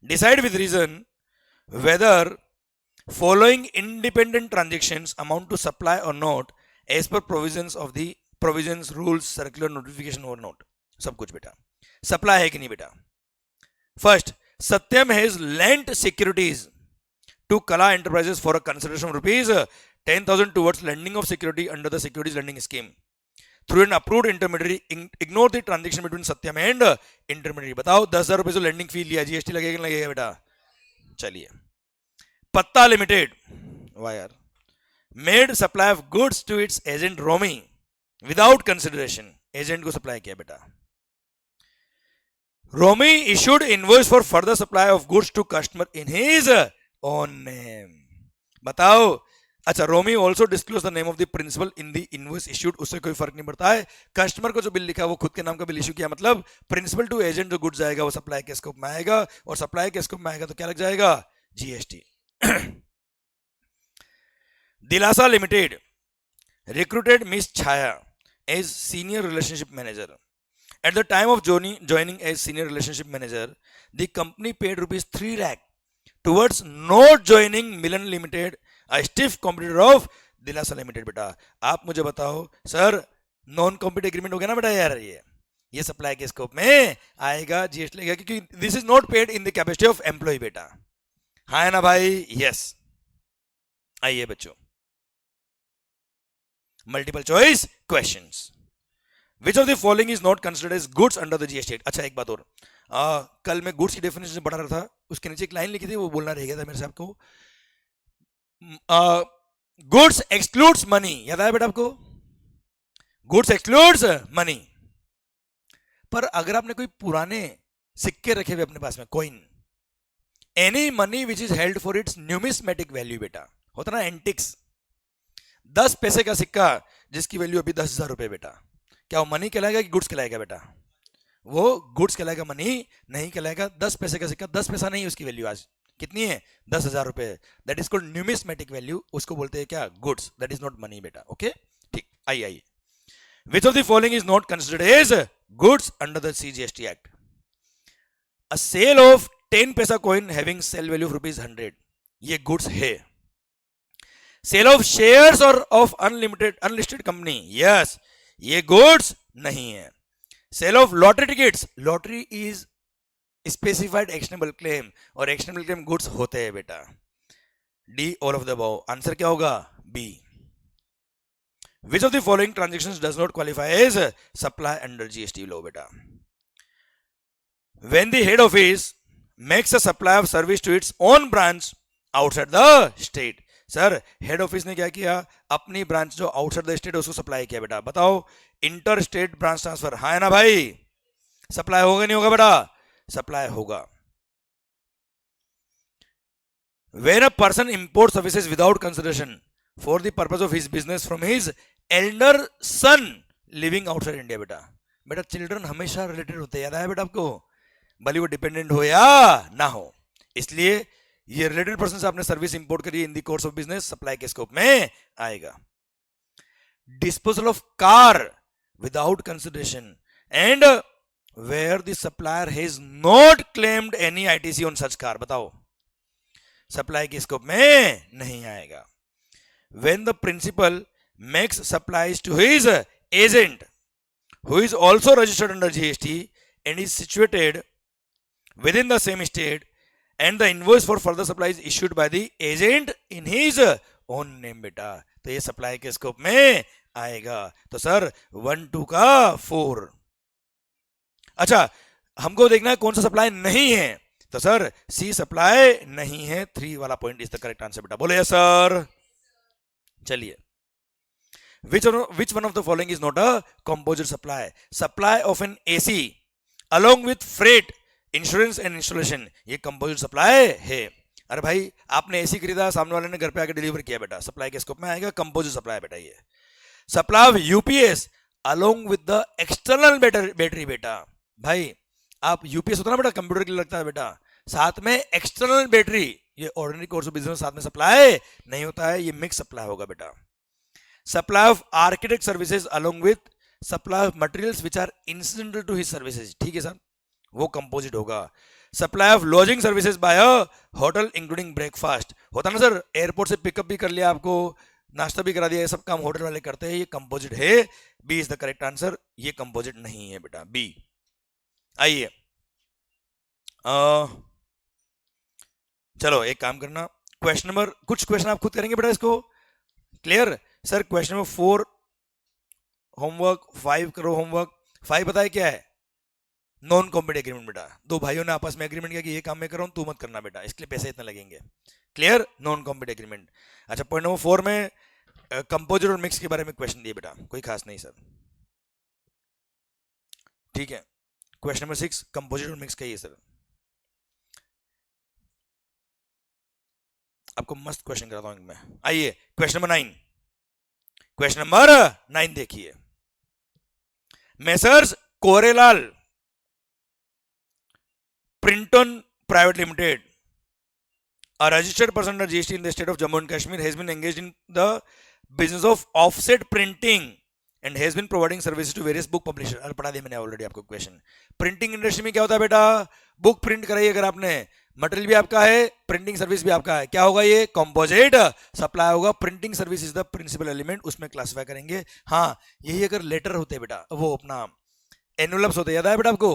decide with reason whether following independent transactions amount to supply or not as per provisions of the provisions, rules, circular, notification or not. सब कुछ बेटा सप्लाई है कि नहीं बेटा. First, Satyam has lent securities to Kala Enterprises for a consideration of rupees 10,000 towards lending of security under the securities lending scheme through an approved intermediary. Ignore the transaction between Satyam and intermediary. बताओ 10,000 रुपए जो lending fee लिया, GST लगेगा नहीं लगेगा बेटा? चलिए, Patta limited wire made supply of goods to its agent Romi without consideration. Agent को सप्लाई किया बेटा. Romi issued invoice for further supply of goods to customer in his own name. बताओ. अच्छा, Romi also disclose the name of the principal in the invoice issued. उससे कोई फर्क नहीं पड़ता है. कस्टमर को जो बिल लिखा वो खुद के नाम का बिल इशू किया, मतलब प्रिंसिपल टू एजेंट जो गुड्स आएगा वो सप्लाई के स्कोप में आएगा, और सप्लाई के स्कोप में आएगा तो क्या लग जाएगा? जीएसटी. दिलासा limited recruited Miss Chaya as senior relationship manager. At the time of joining as senior relationship manager, the company paid rupees 3 lakh towards not joining Milan Limited, a stiff competitor of Dilasa Limited. बेटा आप मुझे बताओ sir, non compete agreement हो गया ना बेटा यार. ये सप्लाई के स्कोप में आएगा, जीएसटी लगेगा, क्योंकि this is not paid in the capacity of employ बेटा. हाँ है ना भाई? यस. आइए बच्चों, multiple choice questions. Which of the following is not considered as goods under the GST act. अच्छा एक बात और, कल मैं गुड्स की डेफिनेशन पढ़ा रहा था, उसके नीचे एक लाइन लिखी थी, वो बोलना रह गया था मेरे से आपको. Goods excludes money. याद आया बेटा आपको? Goods excludes money. पर अगर आपने कोई पुराने सिक्के रखे हुए अपने पास में, coin, any money which is held for its numismatic value, बेटा होता ना एंटिक्स, 10 पैसे का सिक्का जिसकी वैल्यू अभी 10,000 रुपए, बेटा क्या वो मनी कहलाएगा कि गुड्स कहलाएगा? बेटा वो गुड्स कहलाएगा, मनी नहीं कहलाएगा. 10 पैसे का सिक्का 10 पैसा नहीं, उसकी वैल्यू आज कितनी है? 10,000 रुपए. That is called numismatic value, उसको बोलते हैं क्या? Goods. That is not money बेटा. ओके ठीक. आइए, which of the following is not considered as goods under the CGST act? A sale of 10 paisa coin having sale value of rupees 100, ये goods है. Sale of shares और of unlisted company, yes, ये goods नहीं है. Sale of lottery tickets, lottery is specified actionable claim, और actionable claim goods होते हैं बेटा. D all of the above. Answer क्या होगा? B. Which of the following transactions does not qualify as supply under GST law? बेटा when the head office makes a supply of service to its own branch outside the state. Sir head office ने क्या किया? अपनी branch जो outside the state उसको supply किया. बेटा बताओ, इंटर स्टेट ब्रांच ट्रांसफर. हाँ है ना भाई? सप्लाई होगा नहीं होगा बेटा? सप्लाई होगा. When a person imports services without consideration for the purpose of his business from his elder son living outside India, बेटा चिल्ड्रन हमेशा रिलेटेड होते हैं. याद आया बेटा आपको? भले वो डिपेंडेंट हो या ना हो। इसलिए ये रिलेटेड पर्सन से आपने सर्विस इंपोर्ट करी in the course of business, supply के स्कोप में आएगा। Disposal of car without consideration and where the supplier has not claimed any ITC on such car, बताओ सप्लाई के स्कोप में नहीं आएगा। When the principal makes supplies to his agent who is also registered under GST and is situated within the same state, and the invoice for further supply is issued by the agent in his own name, बेटा तो ये supply के scope में आएगा। तो sir 1 2 का 4। अच्छा हमको देखना है कौन सा सप्लाई नहीं है, तो सर सी सप्लाई नहीं है, 3 वाला point is the correct answer बेटा, बोले सर। चलिए which one of the following is not a composite supply? Supply of an AC along with freight, insurance and installation, ये composite supply है। अरे भाई आपने एसी खरीदा, सामने वाले ने घर पे आके डिलीवर किया बेटा, सप्लाई के स्कोप में आएगा, composite supply बेटा ये। Supply of UPS along with the external battery बेटा, भाई आप यूपीएस होता ना बेटा कंप्यूटर के लिए लगता है बेटा, साथ में एक्सटर्नल बैटरी, ये ऑर्डिनरी कोर्स ऑफ बिजनेस साथ में सप्लाई नहीं होता है, ये मिक्स सप्लाई होगा बेटा। Supply of architect services along with supply of materials which are incidental to his services, ठीक है सर, वो कंपोजिट होगा। Supply of lodging services by hotel including breakfast, होता ना सर एयरपोर्ट से पिकअप भी कर लिया, आपको नाश्ता भी करा दिया, ये सब काम होटल वाले करते हैं, ये कंपोजिट है। B is the correct answer, ये कंपोजिट नहीं है बेटा, बी। आइए चलो एक काम करना, क्वेश्चन नंबर, कुछ क्वेश्चन आप खुद करेंगे बेटा इसको, clear sir. Question number 4 homework, 5 करो होमवर्क। 5 बताए क्या है, नॉन कॉम्पिट एग्रीमेंट बेटा, दो भाइयों ने आपस में एग्रीमेंट किया कि ये काम मैं कर रहा हूं तू मत करना बेटा, इसके लिए पैसे इतने लगेंगे, क्लियर, नॉन कॉम्पिट एग्रीमेंट। अच्छा पॉइंट नंबर 4 में कंपोजिट और मिक्स के बारे में क्वेश्चन दिए बेटा, कोई खास नहीं सर, ठीक है। क्वेश्चन नंबर 6 कंपोजिट और मिक्स का ही है सर, आपको मस्त क्वेश्चन कराता हूं मैं। आइए क्वेश्चन नंबर 9, क्वेश्चन नंबर 9 देखिए। मेसर्स कोरेलाल प्रिंटन private limited, a registered person under GST in the state of Jammu and Kashmir, has been engaged in the business of offset printing and has been providing services to various book publishers। अरे पढ़ा दिया मैंने already आपको question. Printing industry में क्या होता है बेटा, बुक प्रिंट कराई अगर आपने, मटेरियल भी आपका है, प्रिंटिंग सर्विस भी आपका है, क्या होगा ये कंपोजिट सप्लाई होगा। Printing service is the principal element, उसमें क्लासिफाई करेंगे। हाँ यही अगर लेटर होते बेटा, वो अपना एनवेलप्स होते, याद है बेटा आपको,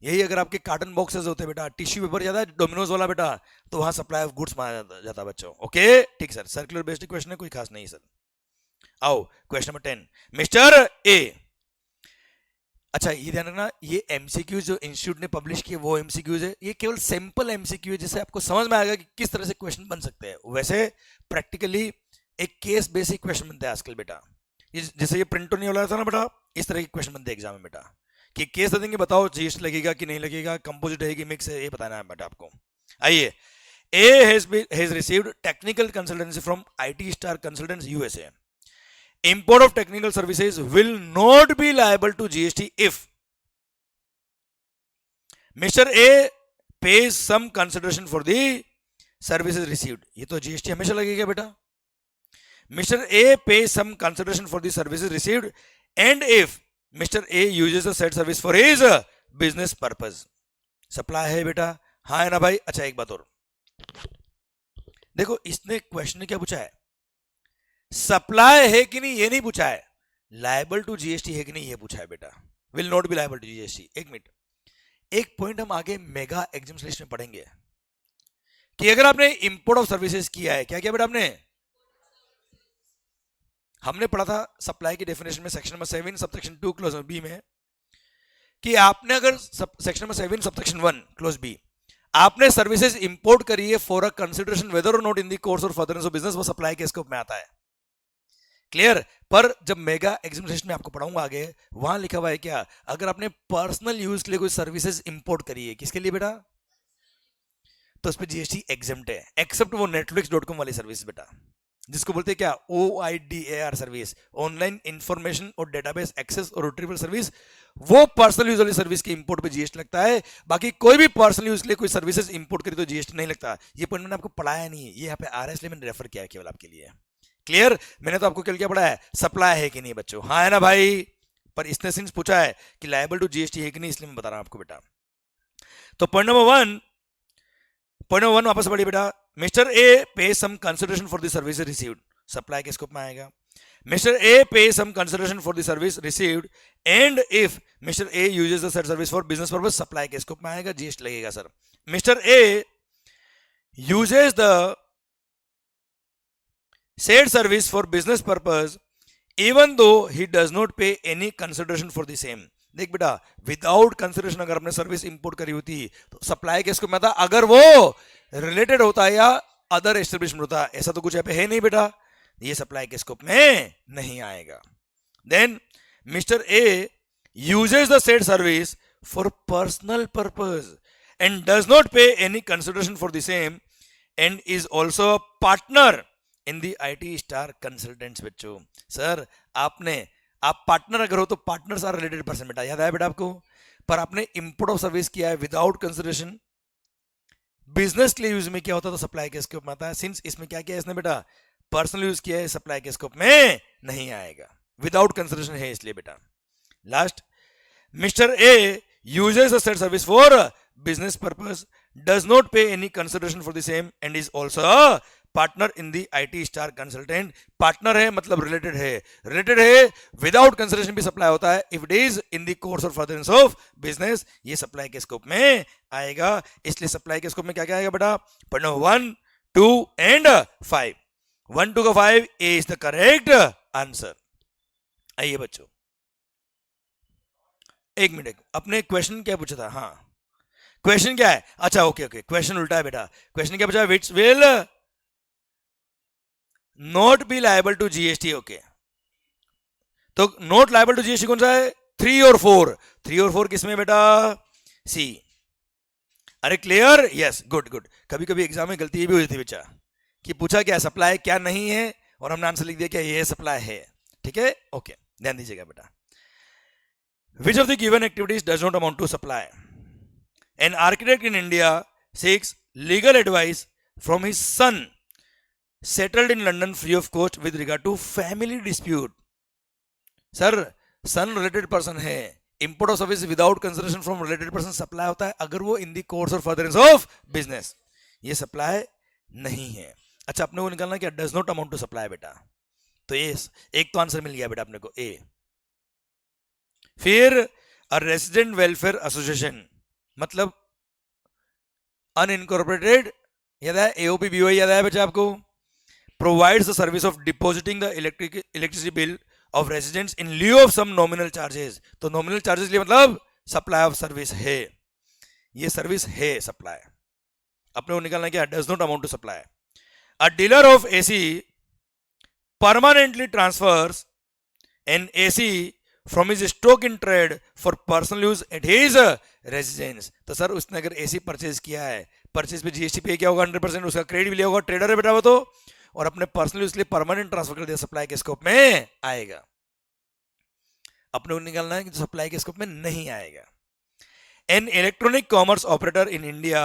यही अगर आपके कार्टन बॉक्सेस होते बेटा, टिश्यू पेपर ज्यादा डोमिनोज वाला बेटा, तो वहां सप्लाई ऑफ गुड्स माना जाता बच्चों, ओके ठीक सर। सर्कुलर बेस्ड क्वेश्चन है, कोई खास नहीं सर। आओ क्वेश्चन नंबर 10, मिस्टर ए। अच्छा ये ध्यान रखना, ये एमसीक्यूज जो इंस्टीट्यूट ने पब्लिश किए वो एमसीक्यूज है, ये केवल सिंपल एमसीक्यू है, जिससे आपको समझ में आएगा कि किस तरह से क्वेश्चन बन सकते हैं। वैसे प्रैक्टिकली एक केस बेसिक क्वेश्चन बनते हैं आजकल बेटा, जैसे ये प्रिंट नहीं हो रहा था ना बेटा, इस तरह के क्वेश्चन बनते हैं एग्जाम में बेटा, कि केस दे देंगे, बताओ जीएसटी लगेगा कि नहीं लगेगा, कंपोजिट है कि मिक्स है, ये बताना है बेटा आपको। आइए, A has received technical consultancy from IT star consultants USA. Import of technical services will not be liable to GST if Mr. A pays some consideration for the services received। ये तो GST हमेशा लगेगा बेटा। Mr. A pays some consideration for the services received and if Mr. A uses the said service for his business purpose। Supply है बेटा, हाँ है ना भाई। अच्छा एक बात और देखो, इसने क्वेश्चन ने क्या पूछा है, सप्लाई है कि नहीं ये नहीं पूछा है, लायबल टू जीएसटी है कि नहीं ये पूछा है बेटा, will not be liable to GST. एक मिनट, एक पॉइंट हम आगे मेगा एग्जाम्स लिस्ट में पढ़ेंगे कि अगर आपने इंपोर्ट ऑफ सर्विसेज किया है, क्या किया बेटा आपने, हमने पढ़ा था सप्लाई की डेफिनेशन में section number 7 subsection 2 clause B में, कि आपने अगर section number 7 subsection 1 clause B आपने सर्विसेज इंपोर्ट करी है for a consideration whether or not in the course और फर्दरेंस ऑफ बिजनेस, वो सप्लाई के स्कोप में आता है, क्लियर। पर जब मेगा एग्जामिनेशन में आपको पढ़ाऊंगा आगे, वहां लिखा हुआ है क्या, अगर आपने पर्सनल यूज के लिए कोई सर्विसेज इंपोर्ट करी है, किसके लिए बेटा, तो उस पर जीएसटी एग्जम्प्ट है, एक्सेप्ट वो netflix.com वाली सर्विस बेटा, जिसको बोलते हैं क्या, OIDAR सर्विस, ऑनलाइन इंफॉर्मेशन और डेटाबेस एक्सेस और रिट्रीवल सर्विस, वो पर्सनल यूज वाली सर्विस के इंपोर्ट पे जीएसटी लगता है। बाकी कोई भी पर्सनल यूज के लिए कोई सर्विसेज इंपोर्ट करी तो जीएसटी नहीं लगता। ये पॉइंट मैंने आपको पढ़ाया नहीं है, ये यहाँ पे आ रहा है, इसलिए मैंने रेफर किया है केवल आपके लिए। क्लियर? मैंने तो आपको क्या पढ़ा है, सप्लाई है कि नहीं बच्चों, हाँ है ना भाई? पर इसने सिंस पूछा है कि लायबल टू जीएसटी है कि नहीं, इसलिए मैं बता रहा हूं आपको बेटा। तो पॉइंट नंबर वन वापस पढ़िए बेटा। Mister A pay some consideration for the service received, supply के स्कोप में आएगा। Mister A pay some consideration for the service received and if mister A uses the said service for business purpose, supply के scope में आएगा, GST लगेगा sir. Mister A uses the said service for business purpose even though he does not pay any consideration for the same। देख बेटा, without consideration अगर अपने service import करी होती तो सप्लाई के स्कोप में था, अगर वो रिलेटेड होता या अदर एस्टेब्लिशमेंट होता। ऐसा तो कुछ यहाँ पे है नहीं बेटा, ये सप्लाई के स्कोप में नहीं आएगा। Then mister A uses the said service for personal purpose and does not pay any consideration for the same and is also partner in the IT star consultants. बच्चों सर आप partner अगर हो तो partners are related person बेटा, याद आया बेटा आपको? पर आपने इंपोर्ट ऑफ सर्विस किया है विदाउट कंसिडरेशन, बिजनेस के लिए यूज में क्या होता तो सप्लाई के स्कोप में आता है। सिंस इसमें क्या किया इसने बेटा, पर्सनल यूज किया है, सप्लाई के स्कोप में नहीं आएगा, विदाउट कंसिडरेशन है इसलिए बेटा। Last, mister A uses a said service for business purpose, does not pay any consideration for the same and is also partner in the IT star consultant. Partner है मतलब related है, without consideration भी supply होता है। If it is in the course और furtherance of business, ये supply के scope में आएगा। इसलिए सप्लाई के स्कोप में क्या क्या आएगा बेटा, पढ़ना 1, 2 एंड 5। 1 2 का 5, ए इज द करेक्ट आंसर। आइए बच्चों, एक मिनट, अपने क्वेश्चन क्या पूछा था? हाँ, क्वेश्चन क्या है? अच्छा ओके, क्वेश्चन उल्टा है बेटा। क्वेश्चन क्या पूछा, which will not be liable to GST. Okay, तो नॉट लायबल टू जीएसटी कौन सा है? 3 और 4। 3 और 4 किसमें बेटा? सी। अरे क्लियर? Yes, good. कभी कभी एग्जाम में गलती ये भी हुई थी बच्चा कि पूछा क्या सप्लाई क्या नहीं है और हमने आंसर लिख दिया क्या ये सप्लाई है। ठीक है, ओके, ध्यान दीजिएगा बेटा। Which of the given activities does not amount to supply? An architect in India seeks legal advice from his son settled in London free of cost with regard to family dispute। Sir, son related person है, import of service without consideration from related person supply होता है अगर वो in the course और furtherance of business, ये supply नहीं है। अच्छा, अपने को निकालना क्या, does not amount to supply बेटा। तो ये एक तो आंसर मिल गया बेटा अपने को, ए। फिर अ रेसिडेंट वेलफेयर एसोसिएशन मतलब अनइनकॉर्पोरेटेड, याद है? एओपी बीओआई याद है बच्चा आपको? provides the service of depositing the electricity bill of residents in lieu of some nominal charges। तो nominal charges लिए मतलब supply of service है, ये सर्विस है सप्लाई। अपने को निकालना क्या, does not amount to supply। A dealer of AC permanently transfers an AC from his stock in trade for personal use at his residence। तो सर उसने अगर AC परचेज किया है, परचेज पे जीएसटी पे क्या होगा 100%, उसका क्रेडिट भी लिया होगा, ट्रेडर है बेटा वो तो, और अपने पर्सनल यूज के लिए परमानेंट ट्रांसफर कर दिया, सप्लाई के स्कोप में आएगा। अपने को निकालना है कि सप्लाई के स्कोप में नहीं आएगा। An electronic commerce operator in India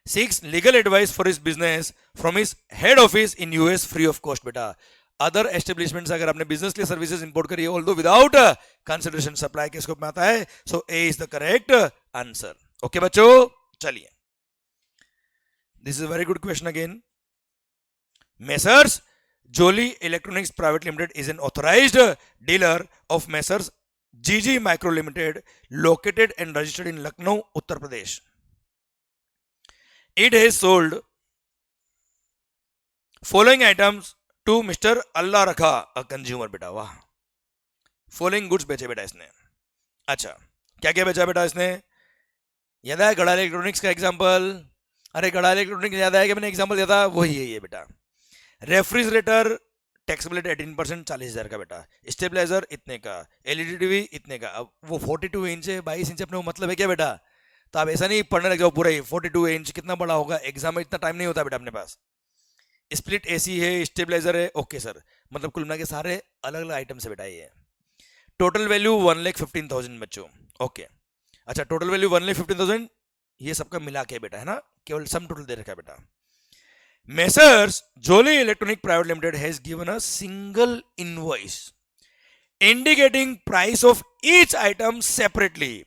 seeks legal advice for his business from his head office in US free of cost। बेटा अदर एस्टेब्लिशमेंट्स अगर आपने बिजनेस के लिए सर्विसेज इंपोर्ट करी है ऑल्दो विदाउट कंसिडरेशन, सप्लाई के स्कोप में आता है। So A is the correct answer. Okay बच्चों, चलिए, this is very good question again. Messrs Jolly Electronics private limited is an authorised dealer of messrs GG micro limited located and registered in Lucknow Uttar Pradesh. It has sold following items to mister Allah Rakha a consumer. बेटा वाह, following goods बेचे बेटा इसने। अच्छा, क्या क्या बेचा बेटा इसने? याद है गड़ा इलेक्ट्रॉनिक्स का एग्जांपल? अरे गड़ा इलेक्ट्रॉनिक्स याद है कि मैंने एग्जांपल दिया था, वही है ये बेटा। रेफ्रिजरेटर टैक्सेबल 18%, 40,000 का बेटा। स्टेबलाइजर इतने का, एलईडी टीवी इतने का। अब वो 42 इंच है, 22 इंच अपने को मतलब है क्या बेटा? तो आप ऐसा नहीं पढ़ने लग जाओ पूरा ही 42 इंच कितना बड़ा होगा, एग्जाम में इतना टाइम नहीं होता बेटा अपने पास। स्प्लिट एसी है, स्टेबलाइजर है, ओके सर, मतलब कुल मिला के सारे अलग अलग आइटम से बेटा ये। टोटल वैल्यू 1,15,000 बच्चों, ओके। अच्छा टोटल वैल्यू 1,15,000 ये सबका मिला के बेटा है ना, केवल सम टोटल दे रखा है बेटा। Messrs Jolly Electronic private limited has given a single invoice indicating price of each item separately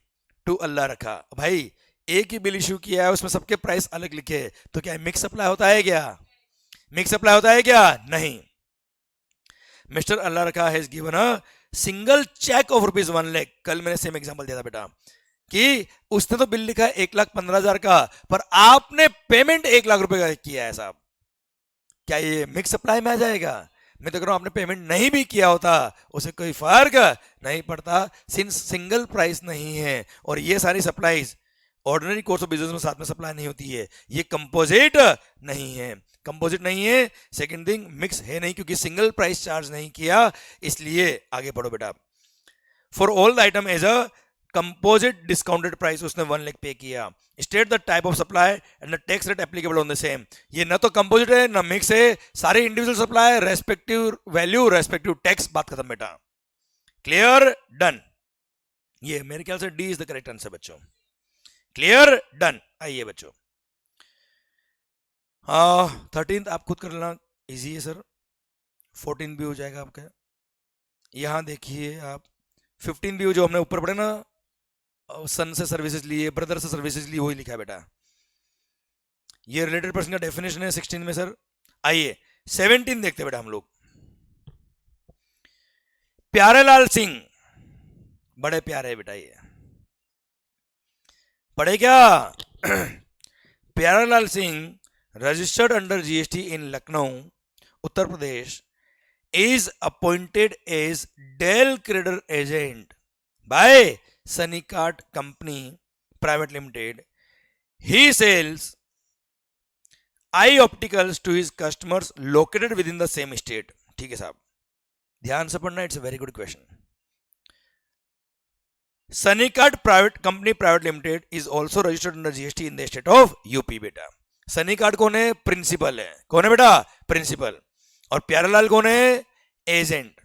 to Allah Rakha. भाई एक ही बिल इशू किया है, उसमें सबके प्राइस अलग लिखे, तो क्या मिक्स सप्लाई होता है क्या? मिक्स सप्लाई होता है क्या? नहीं। Mister Allah Rakha has given a single cheque of ₹1,00,000। कल मैंने सेम एग्जांपल दिया था बेटा कि उसने तो बिल लिखा है 1,15,000 का, पर आपने पेमेंट 1,00,000 रुपए का किया है साहब, क्या ये मिक्स सप्लाई में आ जाएगा? मैं तो कह रहा हूं आपने पेमेंट नहीं भी किया होता उसे कोई फर्क नहीं पड़ता, सिंस सिंगल प्राइस नहीं है। और ये सारी supplies ordinary course of business में साथ में सप्लाई नहीं होती है, ये कंपोजिट नहीं है, कंपोजिट नहीं है। सेकंड थिंग मिक्स है नहीं, क्योंकि सिंगल प्राइस चार्ज नहीं किया, इसलिए आगे बढ़ो बेटा। For all the item as a composite discounted price उसने 1,00,000 पे किया। State the type of supply and the tax rate applicable on the same. ये ना तो कंपोजिट है ना मिक्स है, सारे individual supply, respective value, respective tax, बात खत्म बेटा। क्लियर? डन। ये मेरे ख्याल से D is the correct answer बच्चों। क्लियर? डन। आइए बच्चों, 13th आप खुद कर लेना, इजी है सर। 14 भी हो जाएगा आपका। यहां देखिए आप 15 भी जो हमने ऊपर पढ़े ना, सन से सर्विसेज लिए, ब्रदर से सर्विसेज लिए, वही लिखा है बेटा। ये रिलेटेड पर्सन का डेफिनेशन है 16 में सर। आइए 17 देखते बेटा हम लोग। प्यारेलाल सिंह, बड़े प्यारे है बेटा ये, पढ़े क्या? Pyarelal Singh registered under GST in Lucknow Uttar Pradesh is appointed as Dell Credit Agent by Sunnycart Company Private Limited. He sells eye opticals to his customers located within the same state. ठीक है साहब, ध्यान से पढ़ना, it's a very good question. Sunnycart Private Company Private Limited is also registered under GST in the state of UP बेटा। Sunnycart कौन है? Principal है। कौन है बेटा? प्रिंसिपल। और प्यारेलाल कौन है? Agent.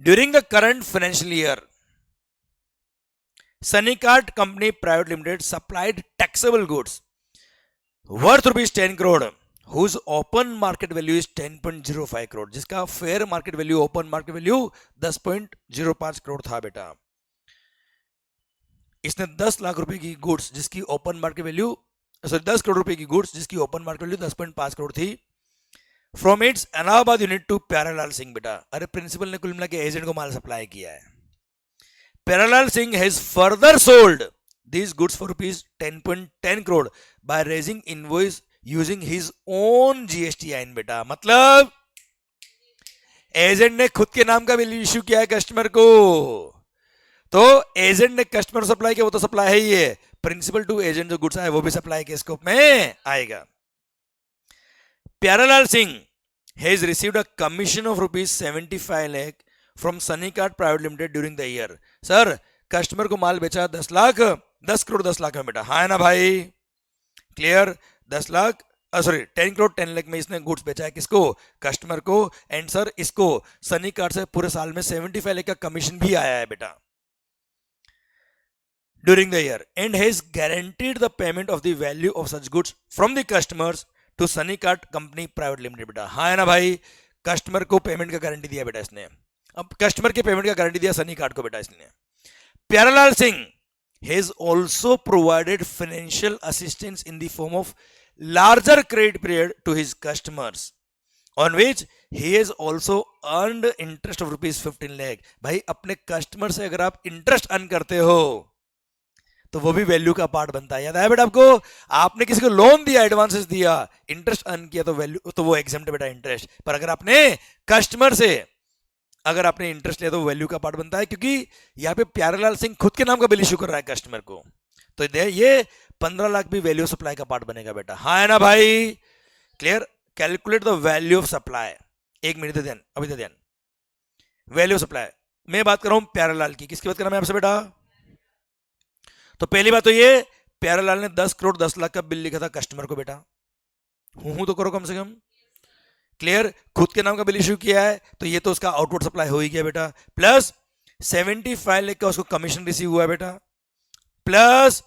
During the current financial year Sunnycart Company Private Limited supplied taxable goods worth ₹10 crore whose open market value is 10.05 crore, जिसका fair market value, open market value 10.05 crore था बेटा। इसने 10 लाख रुपए की गुड्स जिसकी open market value, sorry 10 crore रुपए की goods जिसकी ओपन मार्केट वैल्यू 10.5 करोड़ थी, from its Allahabad unit to Pyarelal Singh बेटा। अरे प्रिंसिपल ने कुल मिला के एजेंट को माल सप्लाई किया है। Pyarelal Singh has further sold these goods for ₹10.10 crore by raising invoice using his own GSTIN बेटा। मतलब एजेंट ने खुद के नाम का बिल इश्यू किया है कस्टमर को, तो एजेंट ने कस्टमर सप्लाई किया, वो तो सप्लाई है ही है। प्रिंसिपल टू एजेंट जो गुड्स आए वो भी सप्लाई के स्कोप में आएगा। Pyarelal Singh has received a commission of ₹75 lakh from Sunnycart Private Limited during the year. Sir customer को माल बेचा 10 लाख, 10 करोड़ 10 लाख में बेटा, हाँ है ना भाई? क्लियर? 10 लाख, सॉरी 10 करोड़ 10 लाख में इसने गुड्स बेचा है किसको? कस्टमर को। एंड सर इसको Sunnycart से पूरे साल में 75 लाख का कमीशन भी आया है बेटा during the year, and has guaranteed the payment of the value of such goods from the customers to Sunnycart company private limited बेटा। हाँ है ना भाई? कस्टमर को पेमेंट का गारंटी दिया बेटा इसने। अब कस्टमर के पेमेंट का गारंटी दिया Sunnycart को बेटा इसने। Pyarelal Singh has also provided financial assistance in the form of larger credit period to his customers on which he has also earned interest of ₹15 lakh। भाई अपने कस्टमर से अगर आप इंटरेस्ट अर्न करते हो तो वो भी वैल्यू का पार्ट बनता है। याद आया बेटा आपको? आपने किसी को लोन दिया, एडवांसेस दिया, इंटरेस्ट अर्न किया तो वैल्यू, तो वो एग्जेम्प्ट है बेटा इंटरेस्ट। पर अगर आपने कस्टमर से अगर आपने इंटरेस्ट लिया तो वैल्यू का पार्ट बनता है, क्योंकि यहाँ पे प्यारेलाल सिंह खुद के नाम का बिल इशू कर रहा है कस्टमर को, तो ये 15 लाख भी वैल्यू सप्लाई का पार्ट बनेगा बेटा। हाँ है ना भाई? Clear? Calculate the value of supply. एक मिनट दे ध्यान, अभी दे ध्यान। वैल्यू ऑफ सप्लाई मैं बात कर रहा हूं प्यारेलाल की, किसकी बात कर रहा हूं मैं आपसे बेटा? तो पहली बात तो ये, प्यारेलाल ने 10 करोड़ 10 लाख का बिल लिखा था कस्टमर को बेटा, हूं तो करो कम से कम। क्लियर, खुद के नाम का बिल इश्यू किया है तो ये तो उसका आउटवर्ड सप्लाई हो ही गया बेटा, प्लस 75 लाख का उसको कमीशन रिसीव हुआ है बेटा, प्लस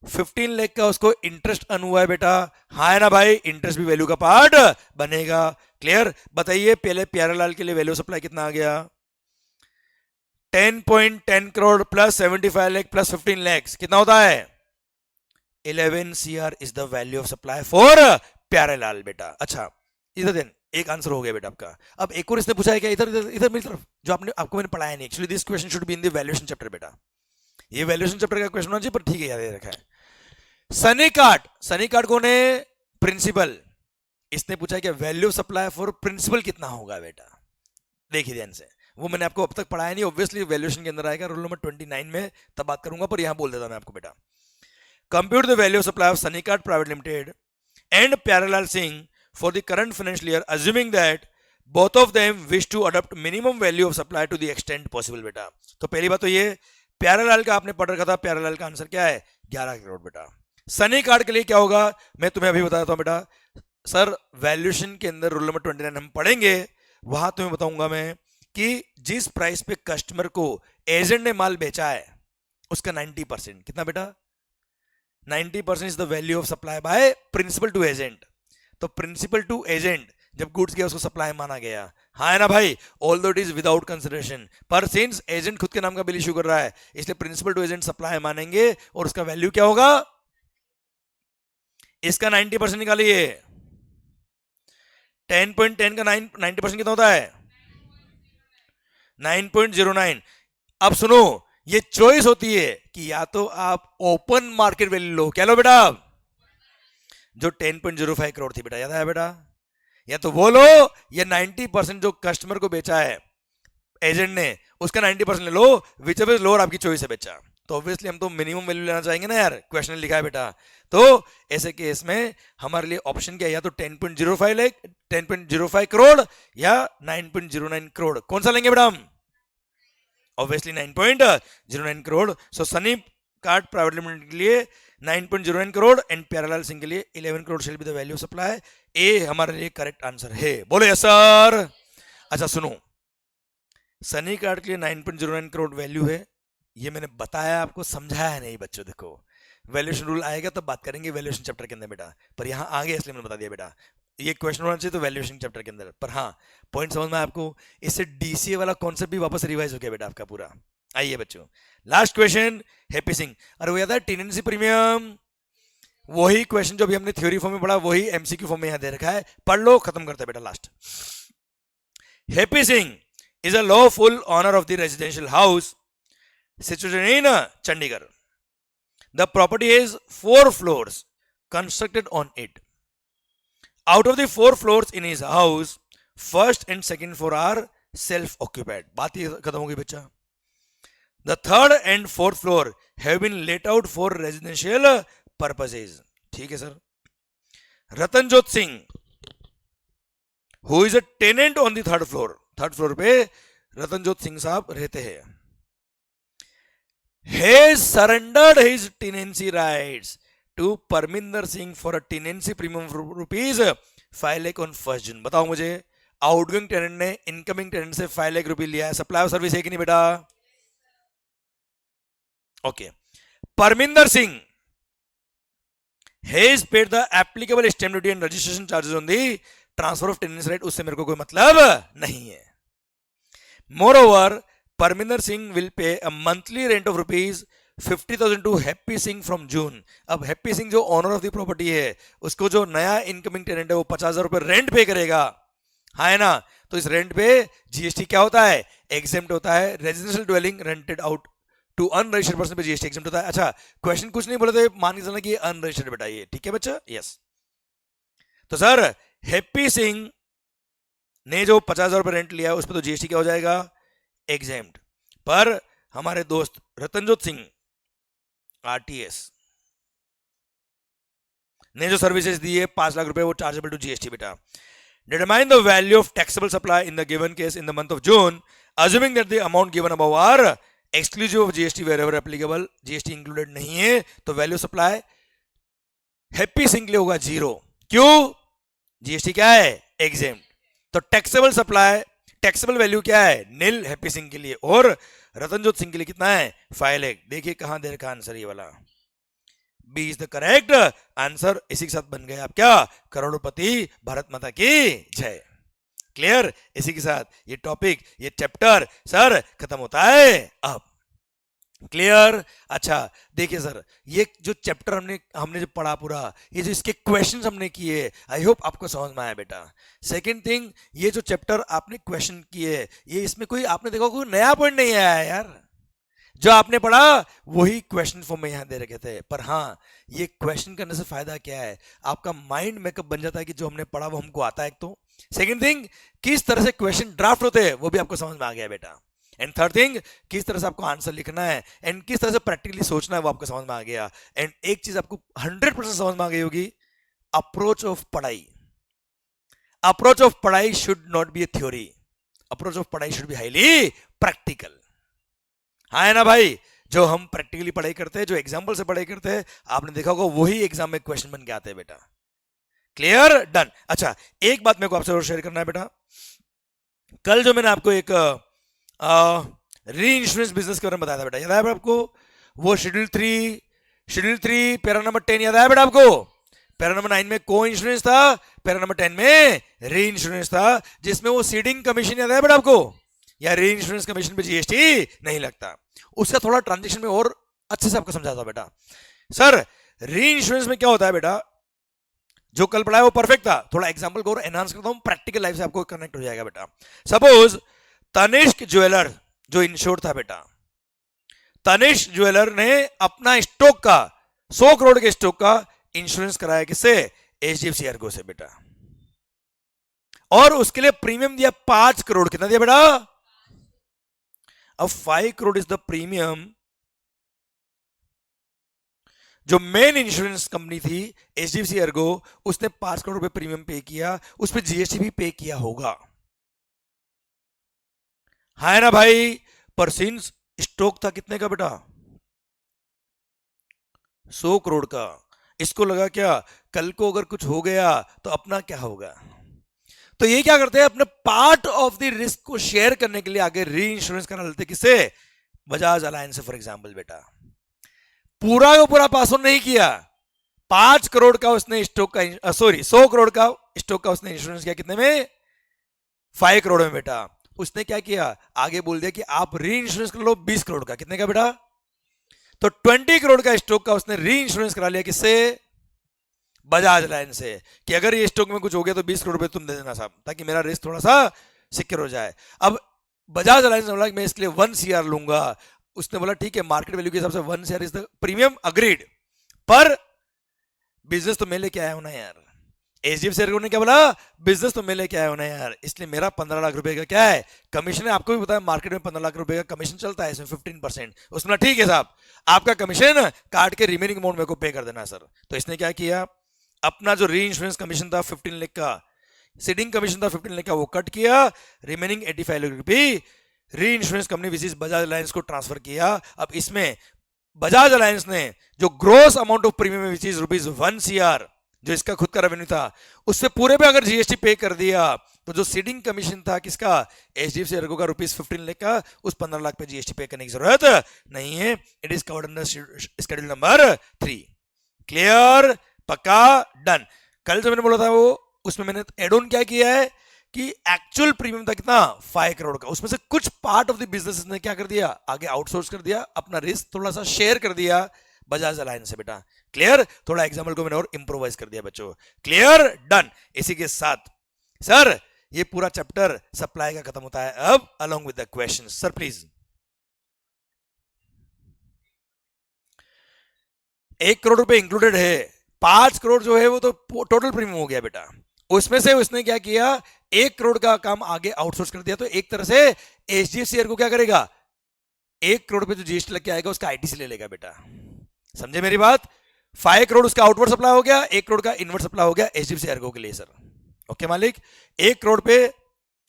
15 लाख का उसको इंटरेस्ट अन हुआ है बेटा। हाँ है ना भाई, इंटरेस्ट भी वैल्यू का पार्ट बनेगा। क्लियर, बताइए पहले प्यारेलाल के लिए वैल्यू सप्लाई कितना आ गया? 10.10 करोड़ प्लस 75 लाख प्लस 15 लाख कितना होता है? 11 CR is the value of supply for Pyarelal बेटा। अच्छा इधर देन एक आंसर हो गया बेटा आपका। अब एक और इसने पूछा है क्या, इधर इधर इधर मेरी तरफ, जो आपको मैंने पढ़ाया नहीं। Actually this question should be in the valuation chapter बेटा, ये वैल्यूएशन चैप्टर का क्वेश्चन होना चाहिए, पर ठीक है याद रखा है। सनी कार्ड कौन है? प्रिंसिपल। इसने पूछा कि वैल्यू सप्लाई फॉर प्रिंसिपल कितना होगा बेटा। देखिए ध्यान से, वो मैंने आपको अब तक पढ़ाया नहीं, ऑब्वियसली वैल्यूएशन के अंदर आएगा, रूल नंबर 29 में तब बात करूंगा, पर यहां बोल देता मैं आपको बेटा। Compute the value supply of Sunny card private limited and Pyarelal Singh for the current financial year, assuming that both of them wish to adopt minimum value of supply to the extent possible बेटा। तो पहली बात तो ये, प्यारेलाल का आपने पढ़ रखा था, प्यारेलाल का आंसर क्या है? 11 करोड़ बेटा। सनी कार्ड के लिए क्या होगा मैं तुम्हें अभी बता देता हूं बेटा। सर वैल्यूएशन के अंदर रूल नंबर 29 हम पढ़ेंगे, वहां तुम्हें बताऊंगा मैं कि जिस प्राइस पे कस्टमर को एजेंट ने माल बेचा है उसका 90%, कितना बेटा? 90% is the value of supply by principal to agent. तो प्रिंसिपल टू एजेंट जब गुड्स गया उसको सप्लाई माना गया। हाँ है ना भाई, ऑल दो इट इज विदाउट कंसिडरेशन, पर सिंस एजेंट खुद के नाम का बिल इश्यू कर रहा है इसलिए प्रिंसिपल टू एजेंट सप्लाई मानेंगे, और उसका वैल्यू क्या होगा? इसका 90% निकालिए। 10.10 का 90% कितना होता है? 9.09। अब सुनो, ये चॉइस होती है कि या तो आप ओपन मार्केट वैल्यू लो, क्या लो बेटा? जो 10.05 करोड़ थी बेटा, याद आया बेटा? या तो वो लो, या 90% जो कस्टमर को बेचा है एजेंट ने उसका 90% ले लो, विच एवर इज लोअर, आपकी चॉइस है बेचा। तो ऑब्वियसली हम तो मिनिमम वैल्यू लेना चाहेंगे ना यार, क्वेश्चन लिखा है बेटा। तो ऐसे केस में हमारे लिए ऑप्शन क्या है, या तो 10.05 लाख 10.05 करोड़ या 9.09 करोड़, कौन सा लेंगे बेटा हम? ऑब्वियसली 9.09 करोड़। सो सनी कार्ड प्राइवेट लिमिटेड के लिए 9.09 करोड़ एंड प्यारेलाल सिंह के लिए 11 crore shall be the value supply. A हमारे लिए करेक्ट आंसर है, बोले यस सर। अच्छा सुनो, सनी कार्ड के लिए 9.09 करोड़ वैल्यू है, ये मैंने बताया आपको, समझाया नहीं बच्चों। देखो वैल्यूएशन रूल आएगा तब बात करेंगे वैल्यूएशन चैप्टर के अंदर बेटा, पर यहां आगे इसलिए मैंने बता दिया बेटा, ये क्वेश्चन होना चाहिए तो वैल्यूएशन चैप्टर के अंदर। पर हाँ पॉइंट समझ में आपको, इससे डीसीए वाला कॉन्सेप्ट भी वापस रिवाइज हो गया बेटा आपका पूरा। आइए बच्चों, लास्ट क्वेश्चन, हैप्पी सिंह। अरे वो याद है टेनेंसी प्रीमियम, वही क्वेश्चन जो भी हमने थ्योरी फॉर्म में पढ़ा वही एमसीक्यू फॉर्म में यहां दे रखा है, पढ़ लो, खत्म करते हैं बेटा last. Happy Singh is a lawful owner of the residential house situated in Chandigarh. The property has 4 floors constructed on it. Out of the 4 floors in his house, first and second floor are self-occupied. बात ये खत्म हो गई बच्चा। The third and fourth floor have been let out for residential purposes. ठीक है सर। Ratanjot Singh who is a tenant on the third floor पे रतनजोत सिंह साहब रहते हैं। Has surrendered his tenancy rights to Parminder Singh for a tenancy premium of rupees 5 lakh on 1 June। बताओ मुझे, outgoing tenant ने इनकमिंग टेनेंट से 5 लाख रुपए लिया है, सप्लाई ऑफ सर्विस है कि नहीं बेटा? Okay, Parminder Singh has paid the applicable stamp duty and registration charges on the transfer of tenancy right, उससे मेरे को कोई मतलब नहीं है। Moreover, Parminder Singh will pay a monthly rent of rupees 50,000 to happy Singh from June। अब हैप्पी सिंह जो ओनर ऑफ द प्रॉपर्टी है उसको जो नया इनकमिंग टेनेंट है वो 50,000 रुपए रेंट पे करेगा, हाँ है ना? तो इस रेंट पे जीएसटी क्या होता है? एग्जेम्प्ट होता है। Residential dwelling rented out to unregistered person पे जीएसटी एग्जेम्प्ट होता है। अच्छा क्वेश्चन कुछ नहीं बोले थे, मान के चलना कि अनरजिस्टर्ड बेटा ये, ठीक है बच्चा? यस। तो सर हैप्पी सिंह ने जो 50,000 रुपए रेंट लिया है उस पर तो जीएसटी क्या हो जाएगा? एग्जेम्प्ट। पर हमारे दोस्त रतनजोत सिंह आरटीएस ने जो सर्विसेज दी है 5 लाख रुपए, वो चार्जेबल टू जीएसटी बेटा। Determine the value of taxable supply in the given case in the month of June, assuming that the amount given above are exclusive of GST wherever applicable। GST included नहीं है तो value supply happy Singh के लिए होगा 0। क्यों? GST क्या है? Exempt. तो टैक्सेबल सप्लाई, टैक्सेबल वैल्यू क्या है? नील हैप्पी सिंह के लिए, और रतनजोत सिंह के लिए कितना है? 5 लाख। देखिए कहां दे रखा आंसर, ये वाला B is the correct answer. इसी के साथ बन गए आप क्या? करोड़पति। भारत माता की जय। क्लियर? इसी के साथ ये टॉपिक, ये चैप्टर सर खत्म होता है अब। क्लियर? अच्छा देखिए सर, ये जो चैप्टर हमने जो पढ़ा पूरा, ये जो इसके क्वेश्चंस हमने किए, आई होप आपको समझ में आया बेटा। सेकंड थिंग, ये जो चैप्टर आपने क्वेश्चन किए, ये इसमें कोई आपने देखा कोई नया पॉइंट नहीं आया यार। जो आपने पढ़ा वही क्वेश्चन फॉर्म में यहां दे रखे थे। पर हाँ, ये क्वेश्चन करने से फायदा क्या है? आपका माइंड मेकअप बन जाता है कि जो हमने पढ़ा वो हमको आता है, एक तो। सेकंड थिंग, किस तरह से क्वेश्चन ड्राफ्ट होते हैं वो भी आपको समझ में आ गया बेटा। एंड थर्ड थिंग, किस तरह से आपको आंसर लिखना है एंड किस तरह से प्रैक्टिकली सोचना है वो आपको समझ में आ गया। एंड एक चीज आपको 100% समझ में आ गई होगी, अप्रोच ऑफ पढ़ाई। अप्रोच ऑफ पढ़ाई should not be A theory, approach of पढ़ाई शुड बी हाईली प्रैक्टिकल। हाँ है ना भाई? जो हम प्रैक्टिकली पढ़ाई करते हैं, जो एग्जाम्पल से पढ़ाई करते हैं, आपने देखा होगा वही एग्जाम में क्वेश्चन बन के आते हैं बेटा। क्लियर? डन। अच्छा एक बात मेरे को आपसे और शेयर करना है बेटा। कल जो मैंने आपको एक री इंश्योरेंस बिजनेस के बारे में बताया था बेटा, याद है आपको? वो शेड्यूल 3 पैरा नंबर 10 याद है बेटा आपको? पैरा नंबर 9 में को इंश्योरेंस था, पैरा नंबर 10 में री इंश्योरेंस था, जिसमें वो सीडिंग कमीशन याद है बेटा आपको? या री इंश्योरेंस कमीशन पे जीएसटी नहीं लगता। उसका थोड़ा ट्रांजेक्शन में और अच्छे से आपको समझाता बेटा। सर री इंश्योरेंस में क्या होता है बेटा? जो कल पढ़ा है वो परफेक्ट था, थोड़ा एग्जांपल को और एनहांस करता हूं, प्रैक्टिकल लाइफ से आपको कनेक्ट हो जाएगा बेटा। सपोज तनिष्क ज्वेलर जो इंश्योर था बेटा, तनिष्क ज्वेलर ने अपना स्टॉक का 100 करोड़ के स्टॉक का इंश्योरेंस कराया किससे? एचडीएफसी एर्गो से बेटा। और उसके लिए प्रीमियम दिया 5 करोड़। कितना दिया बेटा? अब 5 करोड़ इज द प्रीमियम जो मेन इंश्योरेंस कंपनी थी एचडीएफसी एर्गो, उसने 5 करोड़ रुपए प्रीमियम पे किया, उस पर जीएसटी भी पे किया होगा। है ना भाई? पर सिंस स्टॉक था कितने का बेटा? 100 करोड़ का। इसको लगा क्या कल को अगर कुछ हो गया तो अपना क्या होगा? तो ये क्या करते हैं, अपने पार्ट ऑफ द रिस्क को शेयर करने के लिए आगे री इंश्योरेंस करा लेते। किससे? बजाज अलायंस से फॉर एग्जाम्पल बेटा। पूरा का पूरा पास ऑन नहीं किया, 5 करोड़ का उसने स्टॉक का, सॉरी 100 करोड़ का स्टॉक का उसने इंश्योरेंस किया। कितने में? 5 करोड़ में बेटा। उसने क्या किया, आगे बोल दिया कि आप री इंश्योरेंस कर लो 20 करोड़ का। कितने का बेटा? तो 20 करोड़ का स्टॉक का उसने री इंश्योरेंस करा लिया। किससे? बजाज अलायंस से। कि अगर ये स्टॉक में कुछ हो गया तो 20 करोड़ रुपए तुम दे देना साहब, ताकि मेरा रिस्क थोड़ा सा सिक्योर हो जाए। अब बजाज अलायंस ने बोला मैं इसके लिए 1 CR लूंगा। उसने बोला ठीक है, मार्केट वैल्यू के हिसाब से 1 CR is the premium, agreed. पर बिजनेस तो मैं लेके आया हूं ना यार। एचडीएफसी एर्गो ने क्या बोला? बिजनेस तो मैं लेके आया हूं ना यार, इसलिए मेरा 15 लाख रुपए का क्या है? कमीशन है। आपको भी पता है मार्केट में 15 लाख रुपए का कमीशन चलता है, इसमें 15%। उसने बोला ठीक है साहब, आपका कमीशन काट के रिमेनिंग अमाउंट मेरे को पे कर देना सर। तो इसने क्या किया, अपना जो री इंश्योरेंस कमीशन था 15 लाख का, सीडिंग कमीशन था 15 लाख का, वो कट किया, रिमेनिंग 85 लाख रुपए reinsurance company which is Bajaj Allianz को ट्रांसफर किया। अब इसमें बजाज अलायंस ने जो gross amount of premium which is ₹1 CR, जो इसका खुद का रेवेन्यू था, उससे पूरे पे अगर जीएसटी पे कर दिया तो जो सीडिंग कमीशन था किसका? एचडीएफसी एर्गो का ₹15 लाख का, उस 15 लाख पे जीएसटी पे करने की जरूरत नहीं है। It is covered under schedule number 3। Clear? पक्का? डन। कल जो मैंने बोला था वो, उसमें मैंने एड ऑन क्या किया है कि एक्चुअल प्रीमियम था कितना? 5 करोड़ का। उसमें से कुछ पार्ट ऑफ द बिजनेस ने क्या कर दिया, आगे आउटसोर्स कर दिया, अपना रिस्क थोड़ा सा शेयर कर दिया बजाज अलायंस से बेटा। क्लियर? थोड़ा एग्जाम्पल को मैंने और इंप्रोवाइज कर दिया बच्चों। क्लियर? डन। इसी के साथ सर ये पूरा चैप्टर सप्लाई का खत्म होता है अब, along with the question. Sir please. 1 crore रुपए इंक्लूडेड है, 5 करोड़ जो है वो तो टोटल प्रीमियम हो गया बेटा। उसमें से उसने क्या किया, 1 करोड़ का काम आगे आउटसोर्स कर दिया। तो एक तरह से एचडीएफसी एर्गो क्या करेगा, 1 करोड़ पे जो जीएसटी लग के आएगा उसका आईटीसी ले लेगा बेटा। समझे मेरी बात? 5 करोड़ उसका आउटवर्ड सप्लाई हो गया, 1 करोड़ का इनवर्ड सप्लाई हो गया एचडीएफसी एर्गो के लिए सर। ओके मालिक? 1 करोड़ पे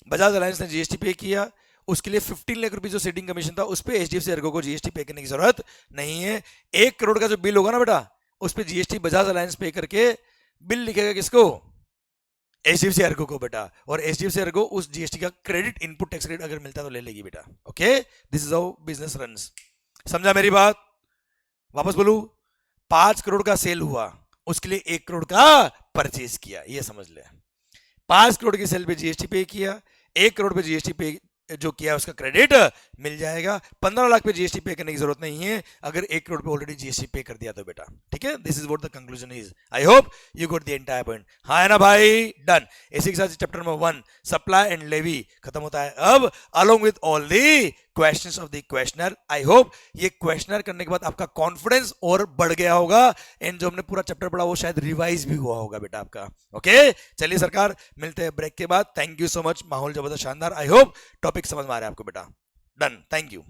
बजाज अलायंस ने जीएसटी पे किया, उसके लिए 15 लाख रुपए जो सीडिंग कमीशन था उस पे एचडीएफसी एर्गो को जीएसटी पे करने की जरूरत नहीं है। 1 करोड़ का जो बिल होगा ना बेटा, उस पे जीएसटी बजाज अलायंस पे करके बिल लिखेगा किसको? एचडीएफसी अर्गो को बेटा, और एचडीएफसी अर्गो उस जीएसटी का क्रेडिट इनपुट टैक्स क्रेडिट अगर मिलता है तो ले लेगी बेटा। Okay, this is how business runs. समझा मेरी बात? वापस बोलू, 5 करोड़ का सेल हुआ, उसके लिए 1 करोड़ का परचेज किया, ये समझ ले। 5 करोड़ की सेल पे जीएसटी पे किया, 1 करोड़ पे जीएसटी पे जो किया उसका क्रेडिट मिल जाएगा। 15 लाख पे जीएसटी पे करने की जरूरत नहीं है अगर 1 करोड़ पे ऑलरेडी जीएसटी पे कर दिया तो बेटा। ठीक है, this is what the conclusion is. I hope you got the entire point. हाँ है ना भाई? डन। इसी के साथ chapter number 1 supply and levy खत्म होता है अब, along with all the questions of the questioner. I hope ये क्वेश्चनर करने के बाद आपका कॉन्फिडेंस और बढ़ गया होगा, एंड जो हमने पूरा चैप्टर पढ़ा वो शायद रिवाइज भी हुआ होगा बेटा आपका। ओके, चलिए सरकार, मिलते हैं ब्रेक के बाद। थैंक यू सो मच, माहौल जबरदस्त शानदार। आई होप टॉपिक समझ में आ रहा है आपको बेटा। Done, thank you.